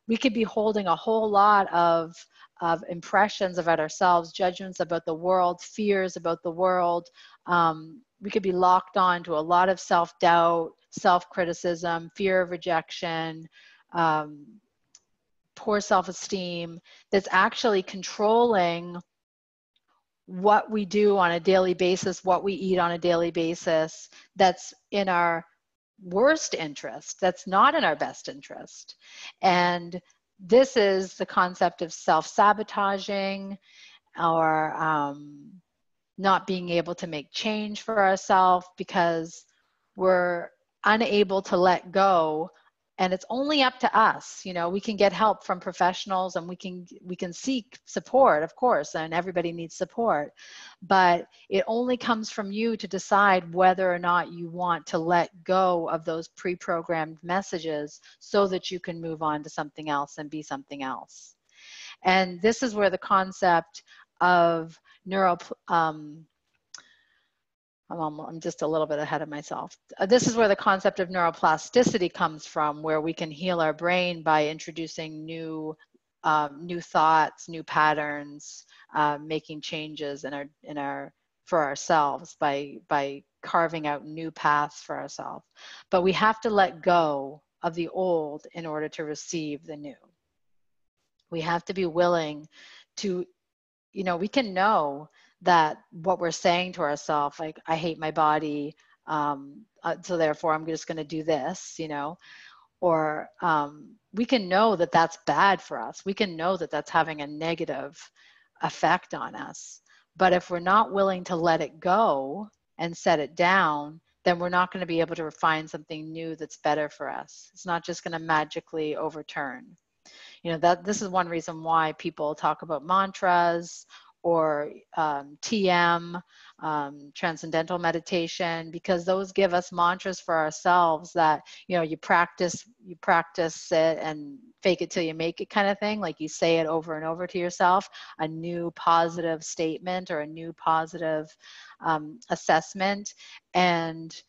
we could be holding a whole lot of impressions about ourselves, judgments about the world, fears about the world. We could be locked on to a lot of self-doubt, self-criticism, fear of rejection, poor self-esteem, that's actually controlling what we do on a daily basis, what we eat on a daily basis, that's in our worst interest, that's not in our best interest. And this is the concept of self-sabotaging, or not being able to make change for ourselves because we're unable to let go. And it's only up to us. We can get help from professionals, and we can seek support, of course, and everybody needs support. But it only comes from you to decide whether or not you want to let go of those pre-programmed messages so that you can move on to something else and be something else. And this is where the concept of I'm just a little bit ahead of myself. This is where the concept of neuroplasticity comes from, where we can heal our brain by introducing new thoughts, new patterns, making changes for ourselves by carving out new paths for ourselves. But we have to let go of the old in order to receive the new. We have to be willing to, we can know that what we're saying to ourselves, like, I hate my body, so therefore I'm just going to do this, or we can know that that's bad for us. We can know that that's having a negative effect on us. But if we're not willing to let it go and set it down, then we're not going to be able to find something new that's better for us. It's not just going to magically overturn. This is one reason why people talk about mantras or TM, transcendental meditation, because those give us mantras for ourselves that, you practice it and fake it till you make it kind of thing. Like, you say it over and over to yourself, a new positive statement or a new positive assessment. And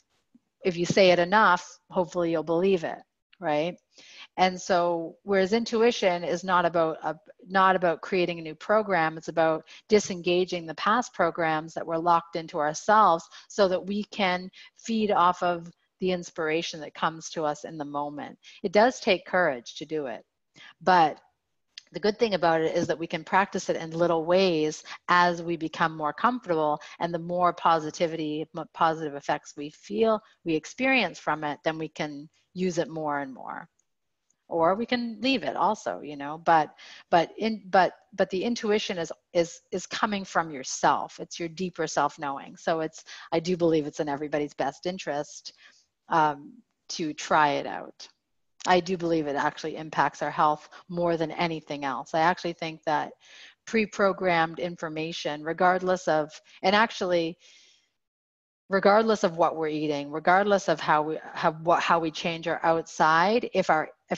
if you say it enough, hopefully you'll believe it, right? And so, whereas intuition is not about creating a new program, it's about disengaging the past programs that were locked into ourselves so that we can feed off of the inspiration that comes to us in the moment. It does take courage to do it, but the good thing about it is that we can practice it in little ways as we become more comfortable, and the more positive effects we experience from it, then we can use it more and more. Or we can leave it also, but the intuition is coming from yourself. It's your deeper self-knowing. So I do believe it's in everybody's best interest to try it out. I do believe it actually impacts our health more than anything else. I actually think that pre-programmed information, regardless of what we're eating, regardless of how we change our outside, if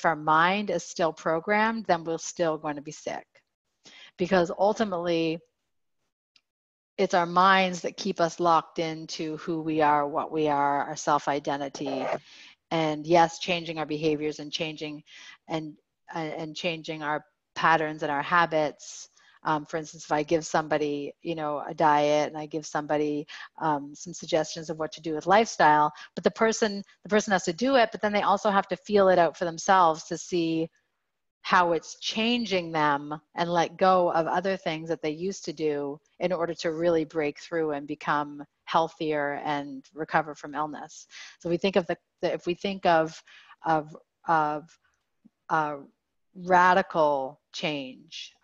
our mind is still programmed, then we're still going to be sick. Because ultimately, it's our minds that keep us locked into who we are, what we are, our self-identity. And yes, changing our behaviors and changing our patterns and our habits For instance, if I give somebody, you know, a diet and I give somebody some suggestions of what to do with lifestyle, but the person has to do it, but then they also have to feel it out for themselves to see how it's changing them and let go of other things that they used to do in order to really break through and become healthier and recover from illness. So we think of if we think of uh, radical change,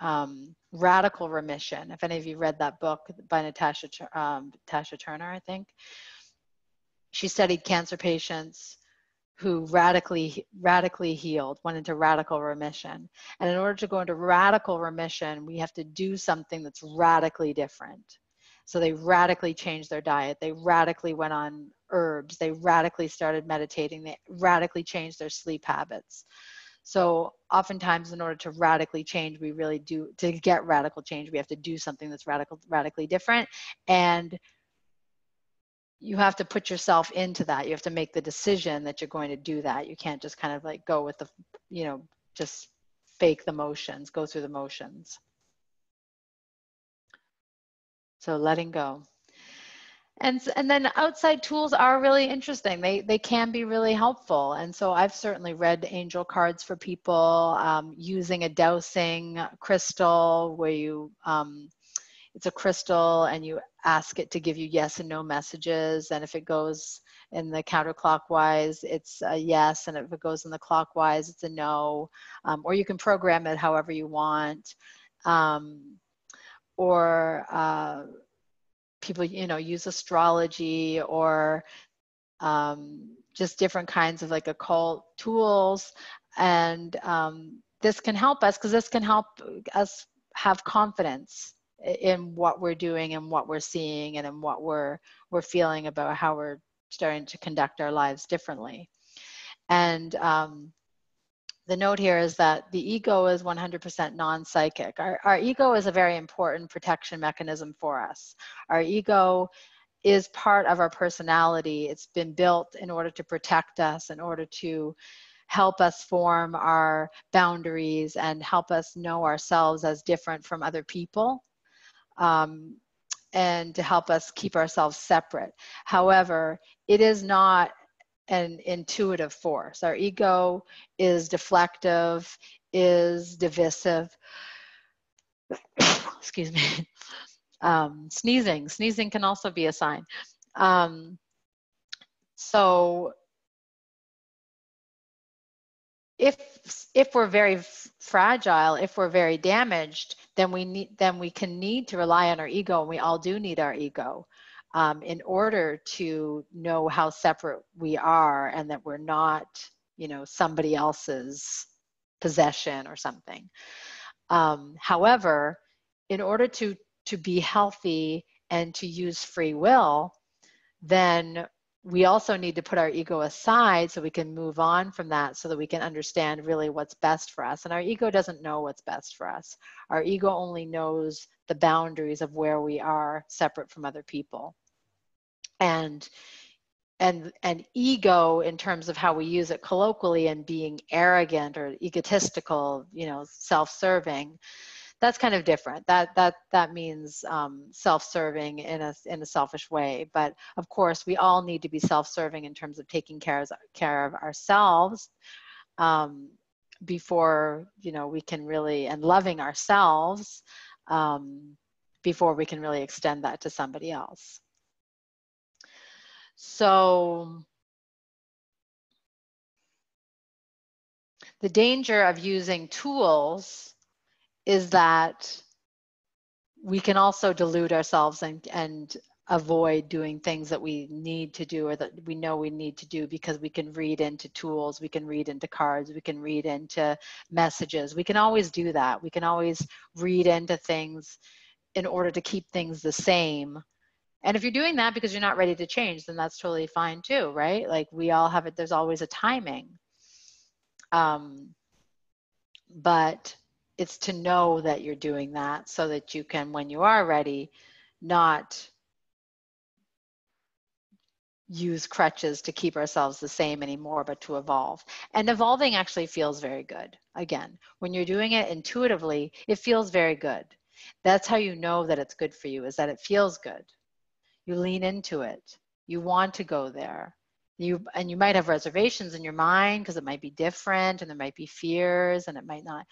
radical remission. If any of you read that book by Natasha Turner, I think. She studied cancer patients who radically healed, went into radical remission. And in order to go into radical remission, we have to do something that's radically different. So they radically changed their diet. They radically went on herbs. They radically started meditating. They radically changed their sleep habits. So oftentimes in order to radically change, we really do, to get radical change, we have to do something that's radically different. And you have to put yourself into that. You have to make the decision that you're going to do that. You can't just kind of like go with the, you know, just fake the motions, go through the motions. So letting go. And then outside tools are really interesting. They can be really helpful. And so I've certainly read angel cards for people, using a dowsing crystal where you, it's a crystal and you ask it to give you yes and no messages. And if it goes in the counterclockwise, it's a yes. And if it goes in the clockwise, it's a no. Or you can program it however you want. People, you know, use astrology or just different kinds of like occult tools. And this can help us because this can help us have confidence in what we're doing and what we're seeing and in what we're feeling about how we're starting to conduct our lives differently. And the note here is that the ego is 100% non-psychic. Our ego is a very important protection mechanism for us. Our ego is part of our personality. It's been built in order to protect us, in order to help us form our boundaries and help us know ourselves as different from other people, and to help us keep ourselves separate. However, it is not an intuitive force. Our ego is deflective, is divisive. Excuse me. Sneezing can also be a sign. So if we're very fragile, if we're very damaged, then we can need to rely on our ego, and we all do need our ego. In order to know how separate we are and that we're not, you know, somebody else's possession or something. However, in order to be healthy and to use free will, then we also need to put our ego aside so we can move on from that, so that we can understand really what's best for us. And our ego doesn't know what's best for us. Our ego only knows the boundaries of where we are separate from other people. And ego, in terms of how we use it colloquially, and being arrogant or egotistical, you know, self-serving, that's kind of different. That means self-serving in a selfish way. But of course, we all need to be self-serving in terms of taking care of ourselves before, you know, we can really, and loving ourselves before we can really extend that to somebody else. So the danger of using tools is that we can also delude ourselves and avoid doing things that we need to do or that we know we need to do, because we can read into tools, we can read into cards, we can read into messages. We can always do that. We can always read into things in order to keep things the same. And if you're doing that because you're not ready to change, then that's totally fine too, right? Like we all have it, there's always a timing. But it's to know that you're doing that so that you can, when you are ready, not use crutches to keep ourselves the same anymore, but to evolve. And evolving actually feels very good. Again, when you're doing it intuitively, it feels very good. That's how you know that it's good for you, is that it feels good. You lean into it. You want to go there. And you might have reservations in your mind because it might be different and there might be fears and it might not,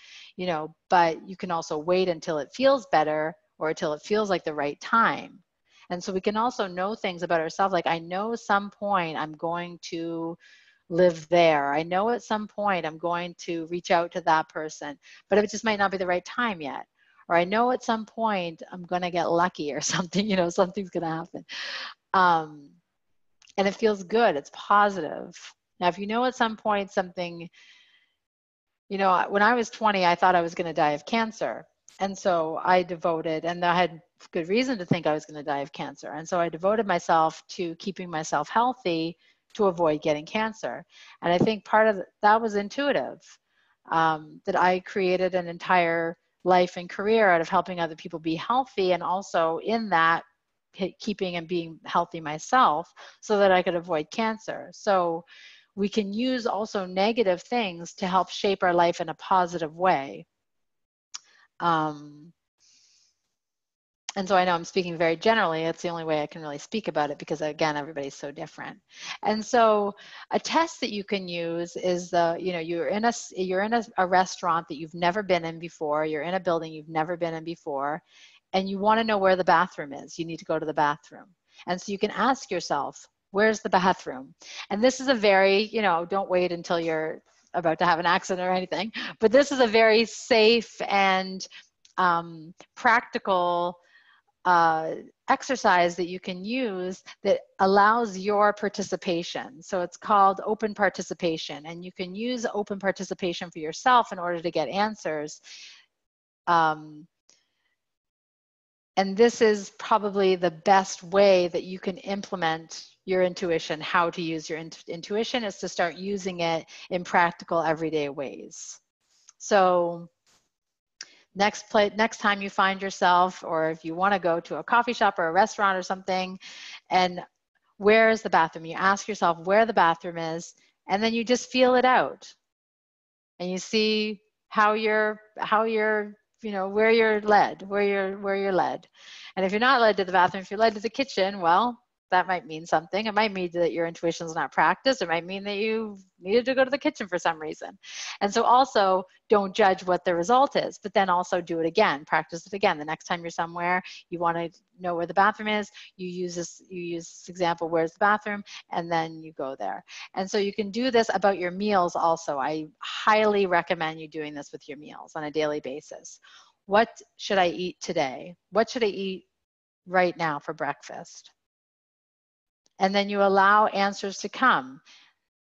but you can also wait until it feels better or until it feels like the right time. And so we can also know things about ourselves. Like, I know some point I'm going to live there. I know at some point I'm going to reach out to that person, but it just might not be the right time yet. Or I know at some point I'm going to get lucky or something, something's going to happen. And it feels good. It's positive. Now, if you know at some point something, when I was 20, I thought I was going to die of cancer. And so I devoted, and I had good reason to think I was going to die of cancer. And so I devoted myself to keeping myself healthy to avoid getting cancer. And I think part of that was intuitive, that I created an entire life and career out of helping other people be healthy, and also in that keeping and being healthy myself so that I could avoid cancer. So we can use also negative things to help shape our life in a positive way. And so I know I'm speaking very generally. It's the only way I can really speak about it because, again, everybody's so different. And so a test that you can use is you're in a restaurant that you've never been in before. You're in a building you've never been in before, and you want to know where the bathroom is. You need to go to the bathroom. And so you can ask yourself, where's the bathroom? And this is a very, don't wait until you're about to have an accident or anything, but this is a very safe and practical exercise that you can use that allows your participation. So it's called open participation, and you can use open participation for yourself in order to get answers. And this is probably the best way that you can implement your intuition. How to use your intuition is to start using it in practical everyday ways. So next time you find yourself, or if you want to go to a coffee shop or a restaurant or something, and where is the bathroom? You ask yourself where the bathroom is, and then you just feel it out. And you see how you're where you're led. And if you're not led to the bathroom, if you're led to the kitchen, well, that might mean something. It might mean that your intuition is not practiced. It might mean that you needed to go to the kitchen for some reason. And so also don't judge what the result is, but then also do it again, practice it again. The next time you're somewhere, you want to know where the bathroom is, you use this example, where's the bathroom, and then you go there. And so you can do this about your meals also. I highly recommend you doing this with your meals on a daily basis. What should I eat today? What should I eat right now for breakfast? And then you allow answers to come.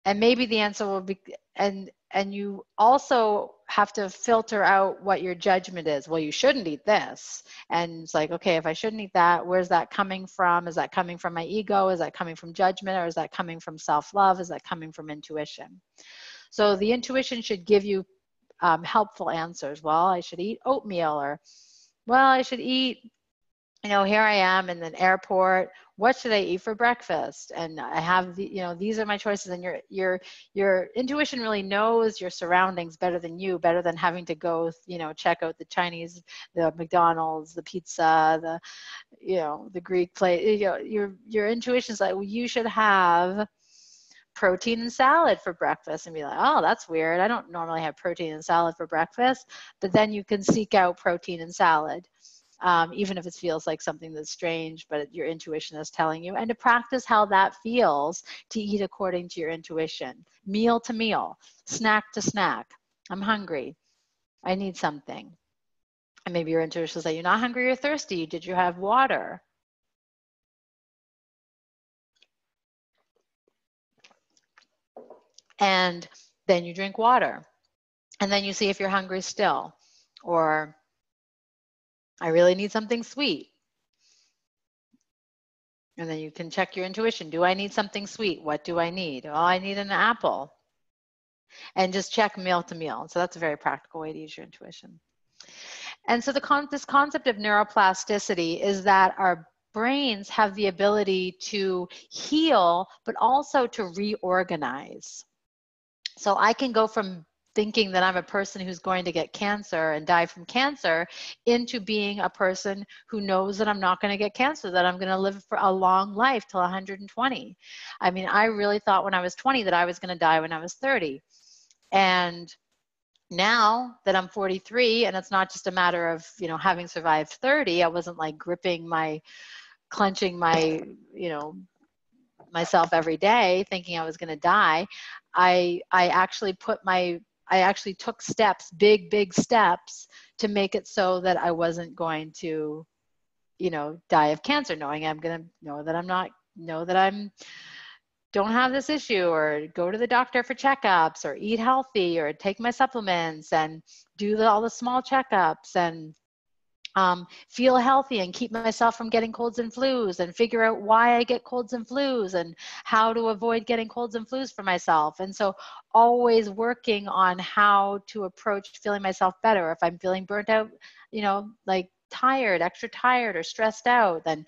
And maybe the answer will be, and you also have to filter out what your judgment is. Well, you shouldn't eat this. And it's like, okay, if I shouldn't eat that, where's that coming from? Is that coming from my ego? Is that coming from judgment? Or is that coming from self-love? Is that coming from intuition? So the intuition should give you helpful answers. Well, I should eat oatmeal, or, well, I should eat, here I am in an airport. What should I eat for breakfast? And I have these are my choices. And your intuition really knows your surroundings better than you, better than having to go, check out the Chinese, the McDonald's, the pizza, the Greek place. Your intuition is like, well, you should have protein and salad for breakfast, and be like, oh, that's weird. I don't normally have protein and salad for breakfast. But then you can seek out protein and salad. Even if it feels like something that's strange, but your intuition is telling you, and to practice how that feels to eat according to your intuition, meal to meal, snack to snack. I'm hungry. I need something. And maybe your intuition will say, you're not hungry or thirsty. Did you have water? And then you drink water. And then you see if you're hungry still, or I really need something sweet. And then you can check your intuition. Do I need something sweet? What do I need? Oh, I need an apple. And just check meal to meal. So that's a very practical way to use your intuition. And so this concept of neuroplasticity is that our brains have the ability to heal, but also to reorganize. So I can go from thinking that I'm a person who's going to get cancer and die from cancer into being a person who knows that I'm not going to get cancer, that I'm going to live for a long life till 120. I mean, I really thought when I was 20 that I was going to die when I was 30. And now that I'm 43, and it's not just a matter of, you know, having survived 30, I wasn't like clenching my, you know, myself every day thinking I was going to die. I actually took steps, big steps, to make it so that I wasn't going to, you know, die of cancer, knowing I'm going to know that I'm don't have this issue, or go to the doctor for checkups, or eat healthy, or take my supplements and do all the small checkups, and feel healthy and keep myself from getting colds and flus, and figure out why I get colds and flus and how to avoid getting colds and flus for myself. And so always working on how to approach feeling myself better. If I'm feeling burnt out, you know, like tired, extra tired or stressed out, then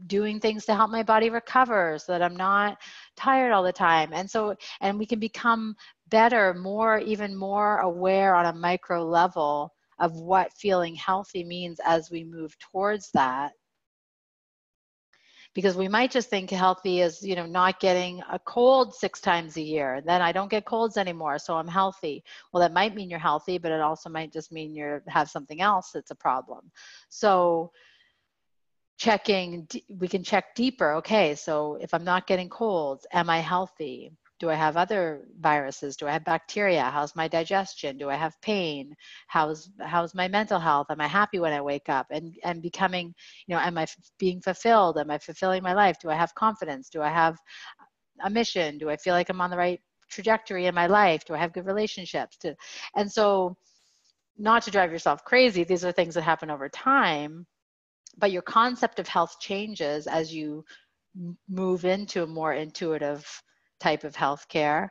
doing things to help my body recover so that I'm not tired all the time. And we can become better, even more aware on a micro level of what feeling healthy means as we move towards that. Because we might just think healthy is, you know, not getting a cold 6 times a year. Then I don't get colds anymore, so I'm healthy. Well, that might mean you're healthy, but it also might just mean you have something else that's a problem. So we can check deeper. Okay, so if I'm not getting colds, am I healthy? Do I have other viruses? Do I have bacteria? How's my digestion? Do I have pain? How's my mental health? Am I happy when I wake up? And becoming, you know, am I being fulfilled? Am I fulfilling my life? Do I have confidence? Do I have a mission? Do I feel like I'm on the right trajectory in my life? Do I have good relationships? And so, not to drive yourself crazy, these are things that happen over time. But your concept of health changes as you move into a more intuitive type of healthcare.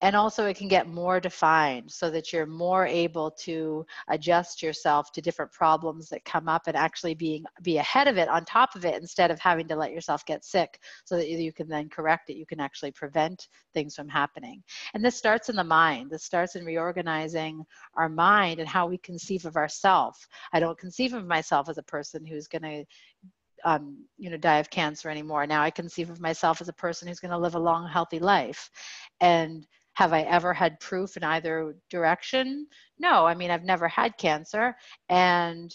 And also it can get more defined so that you're more able to adjust yourself to different problems that come up, and actually be ahead of it, on top of it, instead of having to let yourself get sick so that you can then correct it. You can actually prevent things from happening. And this starts in the mind. This starts in reorganizing our mind and how we conceive of ourselves. I don't conceive of myself as a person who's going to you know, die of cancer anymore. Now I conceive of myself as a person who's going to live a long, healthy life. And have I ever had proof in either direction? No. I mean, I've never had cancer. And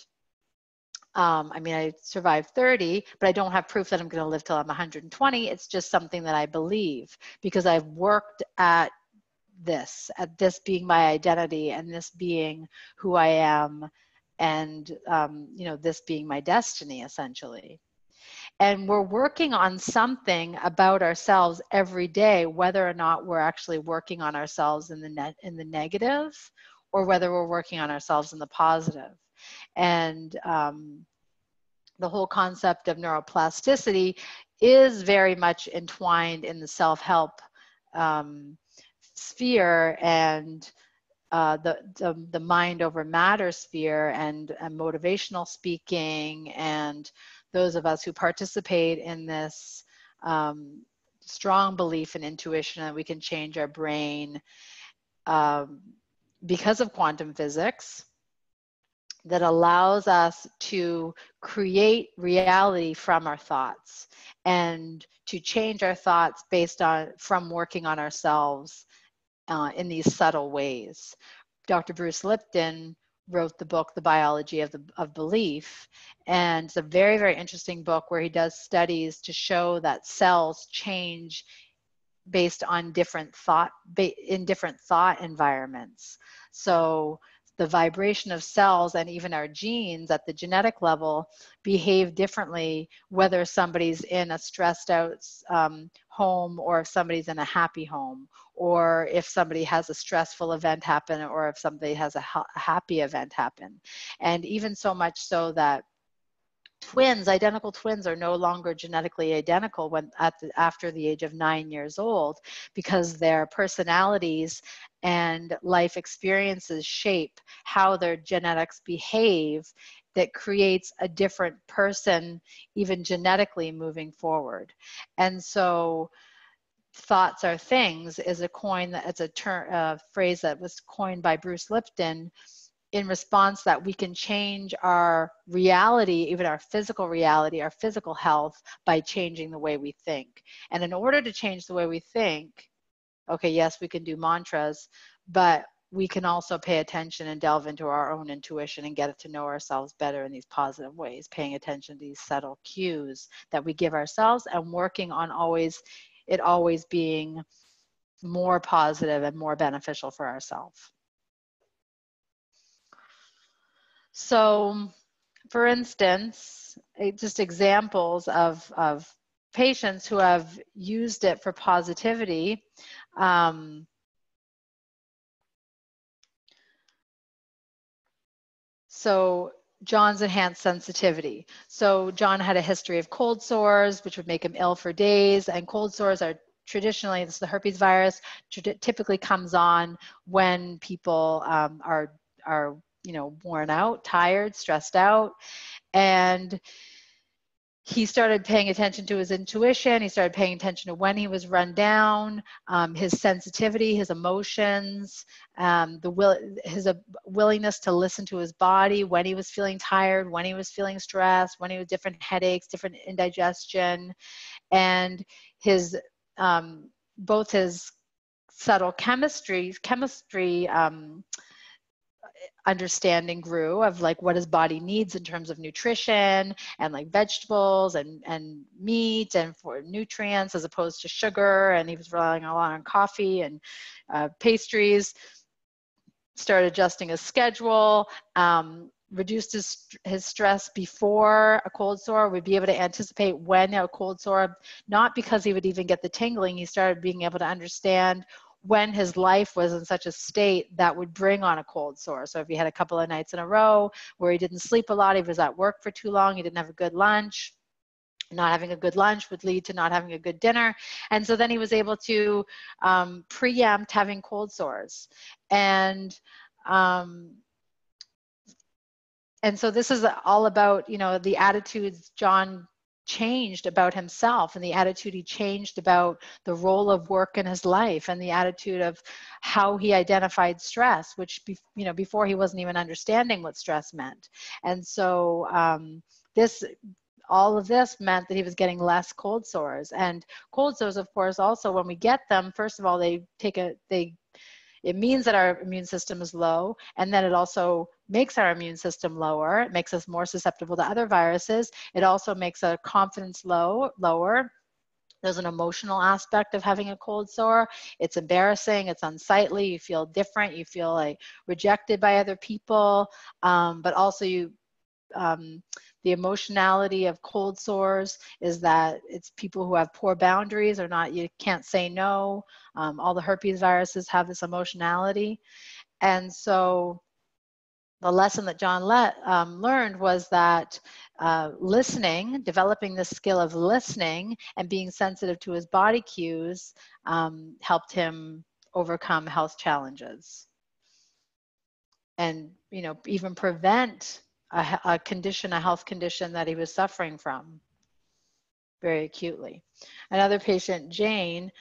I mean, I survived 30, but I don't have proof that I'm going to live till I'm 120. It's just something that I believe because I've worked at this being my identity, and this being who I am, and you know, this being my destiny, essentially. And we're working on something about ourselves every day, whether or not we're actually working on ourselves in the negative, or whether we're working on ourselves in the positive. And the whole concept of neuroplasticity is very much entwined in the self-help sphere, and the mind over matter sphere, and motivational speaking, and those of us who participate in this strong belief in intuition that we can change our brain because of quantum physics, that allows us to create reality from our thoughts, and to change our thoughts from working on ourselves in these subtle ways. Dr. Bruce Lipton wrote the book, The Biology of Belief. And it's a very, very interesting book where he does studies to show that cells change based on different thought environments. So the vibration of cells and even our genes at the genetic level behave differently, whether somebody's in a stressed out home, or if somebody's in a happy home, or if somebody has a stressful event happen, or if somebody has a happy event happen. And even so much so that identical twins are no longer genetically identical after the age of 9 years old, because their personalities and life experiences shape how their genetics behave, that creates a different person, even genetically, moving forward. And so thoughts are things is it's a term, phrase that was coined by Bruce Lipton in response that we can change our reality, even our physical reality, our physical health, by changing the way we think. And in order to change the way we think, okay, yes, we can do mantras, but we can also pay attention and delve into our own intuition and get to know ourselves better in these positive ways, paying attention to these subtle cues that we give ourselves and working on it always being more positive and more beneficial for ourselves. So, for instance, just examples of patients who have used it for positivity. So John's enhanced sensitivity. So John had a history of cold sores, which would make him ill for days. And cold sores are traditionally, this is the herpes virus, typically comes on when people are worn out, tired, stressed out. And he started paying attention to his intuition. He started paying attention to when he was run down, his sensitivity, his emotions, his willingness to listen to his body when he was feeling tired, when he was feeling stressed, when he was different headaches, different indigestion, and his both his subtle chemistry understanding grew of like what his body needs in terms of nutrition and like vegetables and meat and for nutrients as opposed to sugar. And he was relying a lot on coffee and pastries. Started adjusting his schedule, reduced his stress before a cold sore, would be able to anticipate when a cold sore, not because he would even get the tingling, he started being able to understand when his life was in such a state that would bring on a cold sore. So if he had a couple of nights in a row where he didn't sleep a lot, he was at work for too long, he didn't have a good lunch, not having a good lunch would lead to not having a good dinner. And so then he was able to preempt having cold sores. And so this is all about, the attitudes John changed about himself and the attitude he changed about the role of work in his life and the attitude of how he identified stress, which, before he wasn't even understanding what stress meant. And so all of this meant that he was getting less cold sores. And cold sores, of course, also when we get them, first of all, it means that our immune system is low, and then it also makes our immune system lower. It makes us more susceptible to other viruses. It also makes our confidence lower. There's an emotional aspect of having a cold sore. It's embarrassing, it's unsightly, you feel different, you feel like rejected by other people, but also the emotionality of cold sores is that it's people who have poor boundaries you can't say no. All the herpes viruses have this emotionality. And so the lesson that John learned was that developing the skill of listening and being sensitive to his body cues helped him overcome health challenges and, even prevent a health condition that he was suffering from very acutely. Another patient, Jane.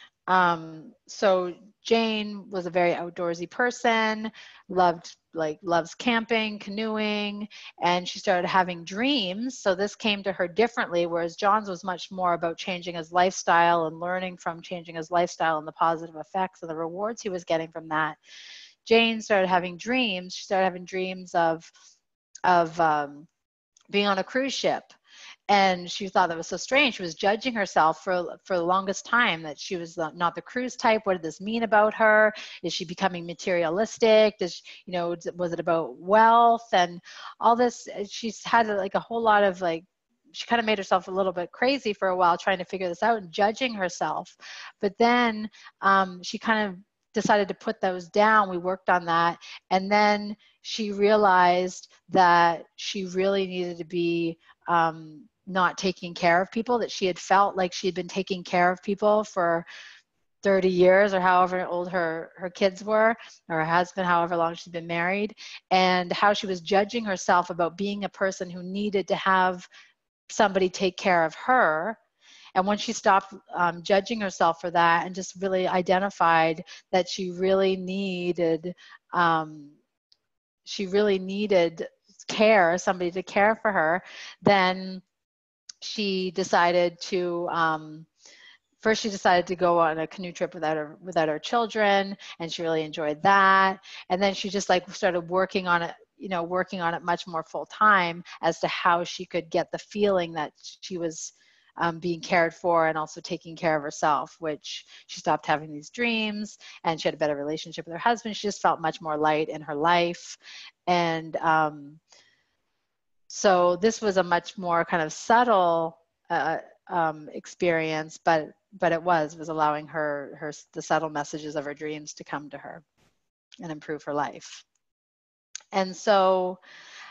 So Jane was a very outdoorsy person, loves camping, canoeing, and she started having dreams. So this came to her differently, whereas John's was much more about changing his lifestyle and learning from changing his lifestyle and the positive effects and the rewards he was getting from that. Jane started having dreams. She started having dreams of being on a cruise ship. And she thought that was so strange. She was judging herself for the longest time that she was not the cruise type. What did this mean about her? Is she becoming materialistic? Was it about wealth and all this? She's had like a whole lot of she kind of made herself a little bit crazy for a while trying to figure this out and judging herself. But then she kind of decided to put those down. We worked on that. And then she realized that she really needed to be not taking care of people, that she had felt like she had been taking care of people for 30 years or however old her kids were, or her husband, however long she's been married, and how she was judging herself about being a person who needed to have somebody take care of her. And when she stopped judging herself for that and just really identified that she really needed care, somebody to care for her, then she decided to first she decided to go on a canoe trip without her children, and she really enjoyed that. And then she just like started working on it, working on it much more full time as to how she could get the feeling that she was being cared for and also taking care of herself, which she stopped having these dreams, and she had a better relationship with her husband. She just felt much more light in her life. And so this was a much more kind of subtle experience, but it was allowing her the subtle messages of her dreams to come to her and improve her life. And so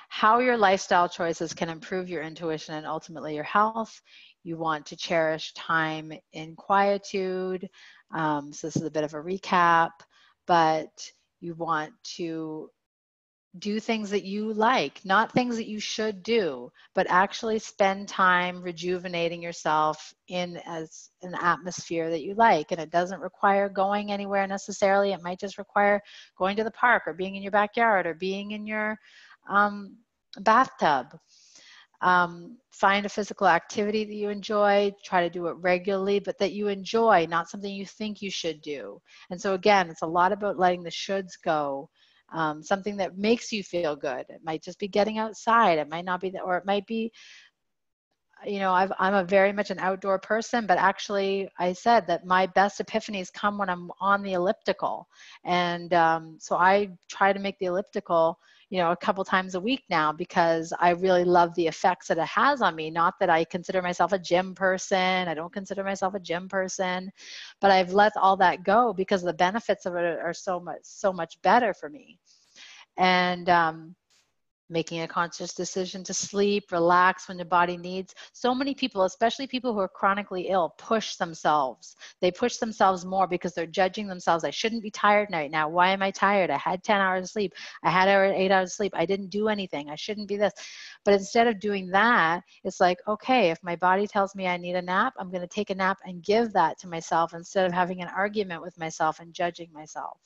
how your lifestyle choices can improve your intuition and ultimately your health. You want to cherish time in quietude. So this is a bit of a recap, but you want to do things that you like, not things that you should do, but actually spend time rejuvenating yourself in as an atmosphere that you like. And it doesn't require going anywhere necessarily. It might just require going to the park or being in your backyard or being in your bathtub. Find a physical activity that you enjoy, try to do it regularly, but that you enjoy, not something you think you should do. And so again, it's a lot about letting the shoulds go. Something that makes you feel good. It might just be getting outside. It might not be, or it might be, I'm a very much an outdoor person, but actually I said that my best epiphanies come when I'm on the elliptical. And so I try to make the elliptical, a couple times a week now, because I really love the effects that it has on me. Not that I consider myself a gym person. I don't consider myself a gym person, but I've let all that go because the benefits of it are so much better for me. And making a conscious decision to sleep, relax when the body needs. So many people, especially people who are chronically ill, push themselves. They push themselves more because they're judging themselves. I shouldn't be tired right now. Why am I tired? I had 10 hours of sleep. I had 8 hours of sleep. I didn't do anything. I shouldn't be this. But instead of doing that, it's like, okay, if my body tells me I need a nap, I'm going to take a nap and give that to myself instead of having an argument with myself and judging myself.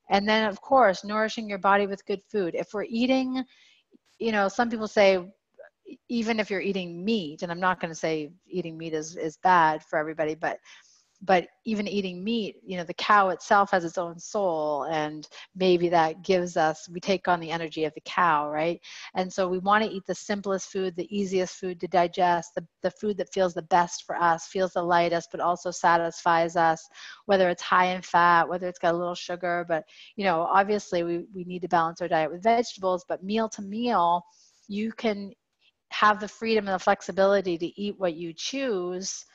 And then, of course, nourishing your body with good food. If we're eating, some people say, even if you're eating meat, and I'm not going to say eating meat is bad for everybody, but even eating meat, the cow itself has its own soul, and maybe that we take on the energy of the cow, right? And so we want to eat the simplest food, the easiest food to digest, the food that feels the best for us, feels the lightest, but also satisfies us, whether it's high in fat, whether it's got a little sugar. But, obviously we need to balance our diet with vegetables, but meal to meal, you can have the freedom and the flexibility to eat what you choose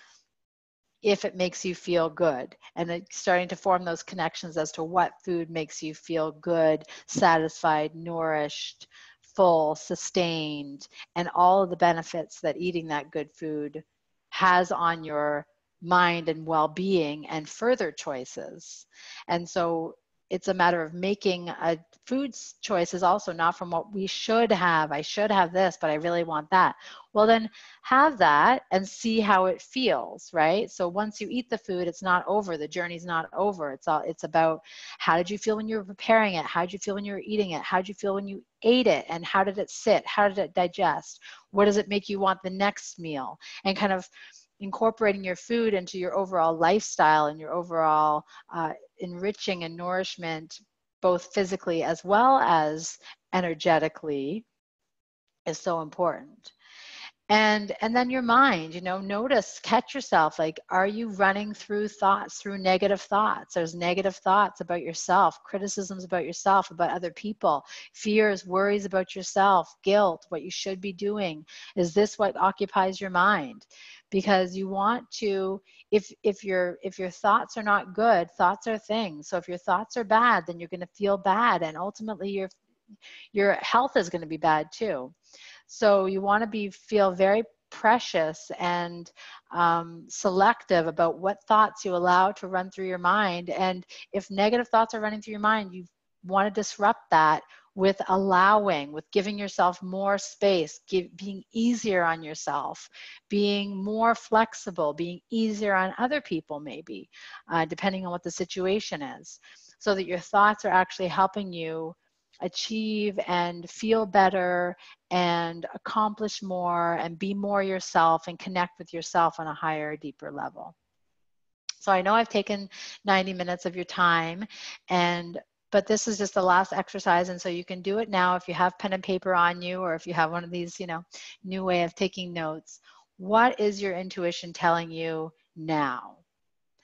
if it makes you feel good, and it's starting to form those connections as to what food makes you feel good, satisfied, nourished, full, sustained, and all of the benefits that eating that good food has on your mind and well-being and further choices. And so it's a matter of making a food choices also not from what we should have. I should have this, but I really want that. Well, then have that and see how it feels, right? So once you eat the food, it's not over. The journey's not over. It's about how did you feel when you were preparing it? How did you feel when you were eating it? How did you feel when you ate it? And how did it sit? How did it digest? What does it make you want the next meal? And kind of incorporating your food into your overall lifestyle and your overall enriching and nourishment, both physically as well as energetically, is so important. And then your mind, notice, catch yourself. Like, are you running through negative thoughts? There's negative thoughts about yourself, criticisms about yourself, about other people, fears, worries about yourself, guilt, what you should be doing. Is this what occupies your mind? Because you want to, if your thoughts are not good, thoughts are things. So if your thoughts are bad, then you're going to feel bad, and ultimately your health is going to be bad too. So you want to feel very precious and selective about what thoughts you allow to run through your mind. And if negative thoughts are running through your mind, you want to disrupt that with allowing, with giving yourself more space, being easier on yourself, being more flexible, being easier on other people maybe, depending on what the situation is, so that your thoughts are actually helping you achieve and feel better and accomplish more and be more yourself and connect with yourself on a higher, deeper level. So I know I've taken 90 minutes of your time, but this is just the last exercise, and so you can do it now if you have pen and paper on you, or if you have one of these, new way of taking notes. What is your intuition telling you now?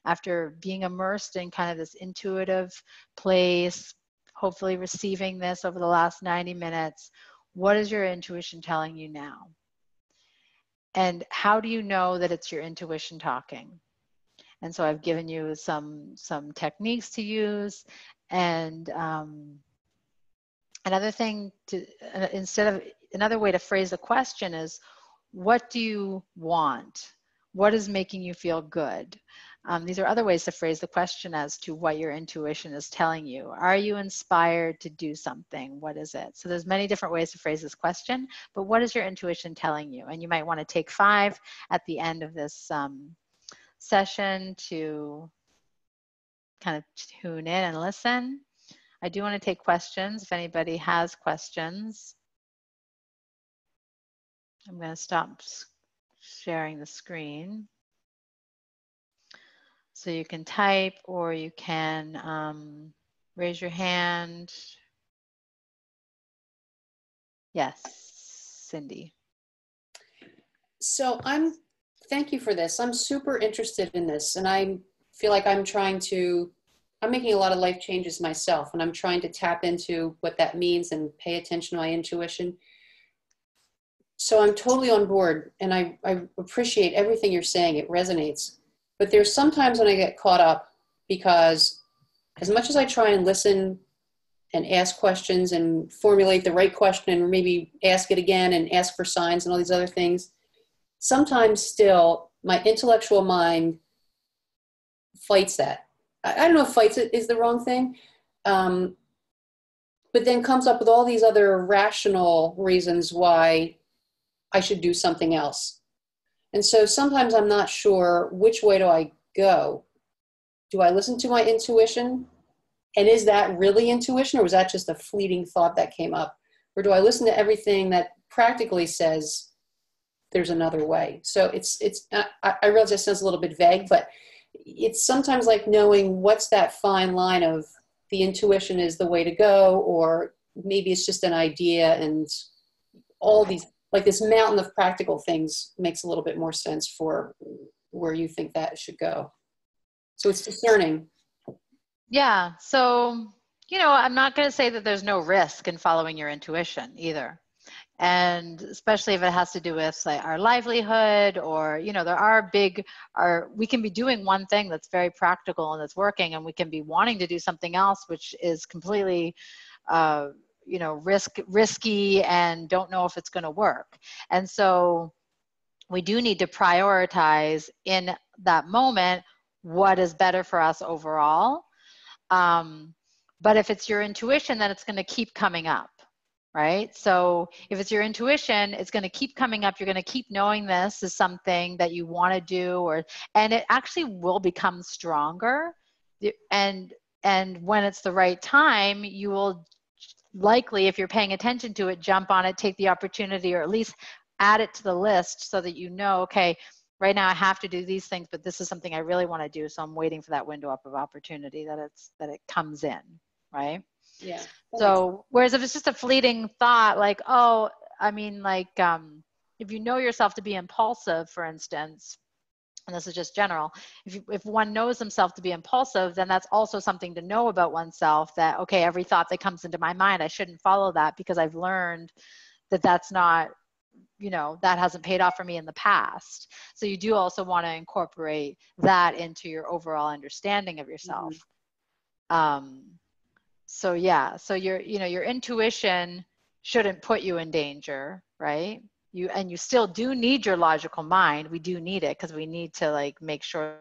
After being immersed in kind of this intuitive place, hopefully receiving this over the last 90 minutes, what is your intuition telling you now? And how do you know that it's your intuition talking? And so I've given you some techniques to use, and another thing another way to phrase the question is, what do you want? What is making you feel good? These are other ways to phrase the question as to what your intuition is telling you. Are you inspired to do something? What is it? So there's many different ways to phrase this question, but what is your intuition telling you? And you might want to take 5 at the end of this session to kind of tune in and listen. I do want to take questions if anybody has questions. I'm going to stop sharing the screen. So you can type, or you can raise your hand. Yes, Cindy. So thank you for this. I'm super interested in this, and I feel like I'm making a lot of life changes myself, and I'm trying to tap into what that means and pay attention to my intuition. So I'm totally on board, and I appreciate everything you're saying. It resonates. But there's sometimes when I get caught up, because as much as I try and listen and ask questions and formulate the right question and maybe ask it again and ask for signs and all these other things, sometimes still my intellectual mind fights that. I don't know if fights it is the wrong thing, but then comes up with all these other rational reasons why I should do something else. And so sometimes I'm not sure which way do I go. Do I listen to my intuition? And is that really intuition, or was that just a fleeting thought that came up? Or do I listen to everything that practically says there's another way? So I realize that sounds a little bit vague, but it's sometimes like knowing what's that fine line of the intuition is the way to go, or maybe it's just an idea, and all these, like this mountain of practical things makes a little bit more sense for where you think that should go. So it's discerning. Yeah. So, I'm not going to say that there's no risk in following your intuition either. And especially if it has to do with like our livelihood, or, we can be doing one thing that's very practical and that's working, and we can be wanting to do something else, which is completely, risky and don't know if it's going to work. And so we do need to prioritize in that moment what is better for us overall. But if it's your intuition, then it's going to keep coming up, right? So if it's your intuition, it's going to keep coming up. You're going to keep knowing this is something that you want to do, and it actually will become stronger. And when it's the right time, you will likely, if you're paying attention to it, jump on it, take the opportunity, or at least add it to the list so that okay, right now I have to do these things, but this is something I really want to do. So I'm waiting for that window up of opportunity that it comes in, right? Yeah. So whereas if it's just a fleeting thought, like, if you know yourself to be impulsive, for instance, and this is just general, if one knows himself to be impulsive, then that's also something to know about oneself, that, okay, every thought that comes into my mind, I shouldn't follow that, because I've learned that that's not, that hasn't paid off for me in the past. So you do also want to incorporate that into your overall understanding of yourself. Mm-hmm. So your intuition shouldn't put you in danger, right? You still do need your logical mind. We do need it, because we need to make sure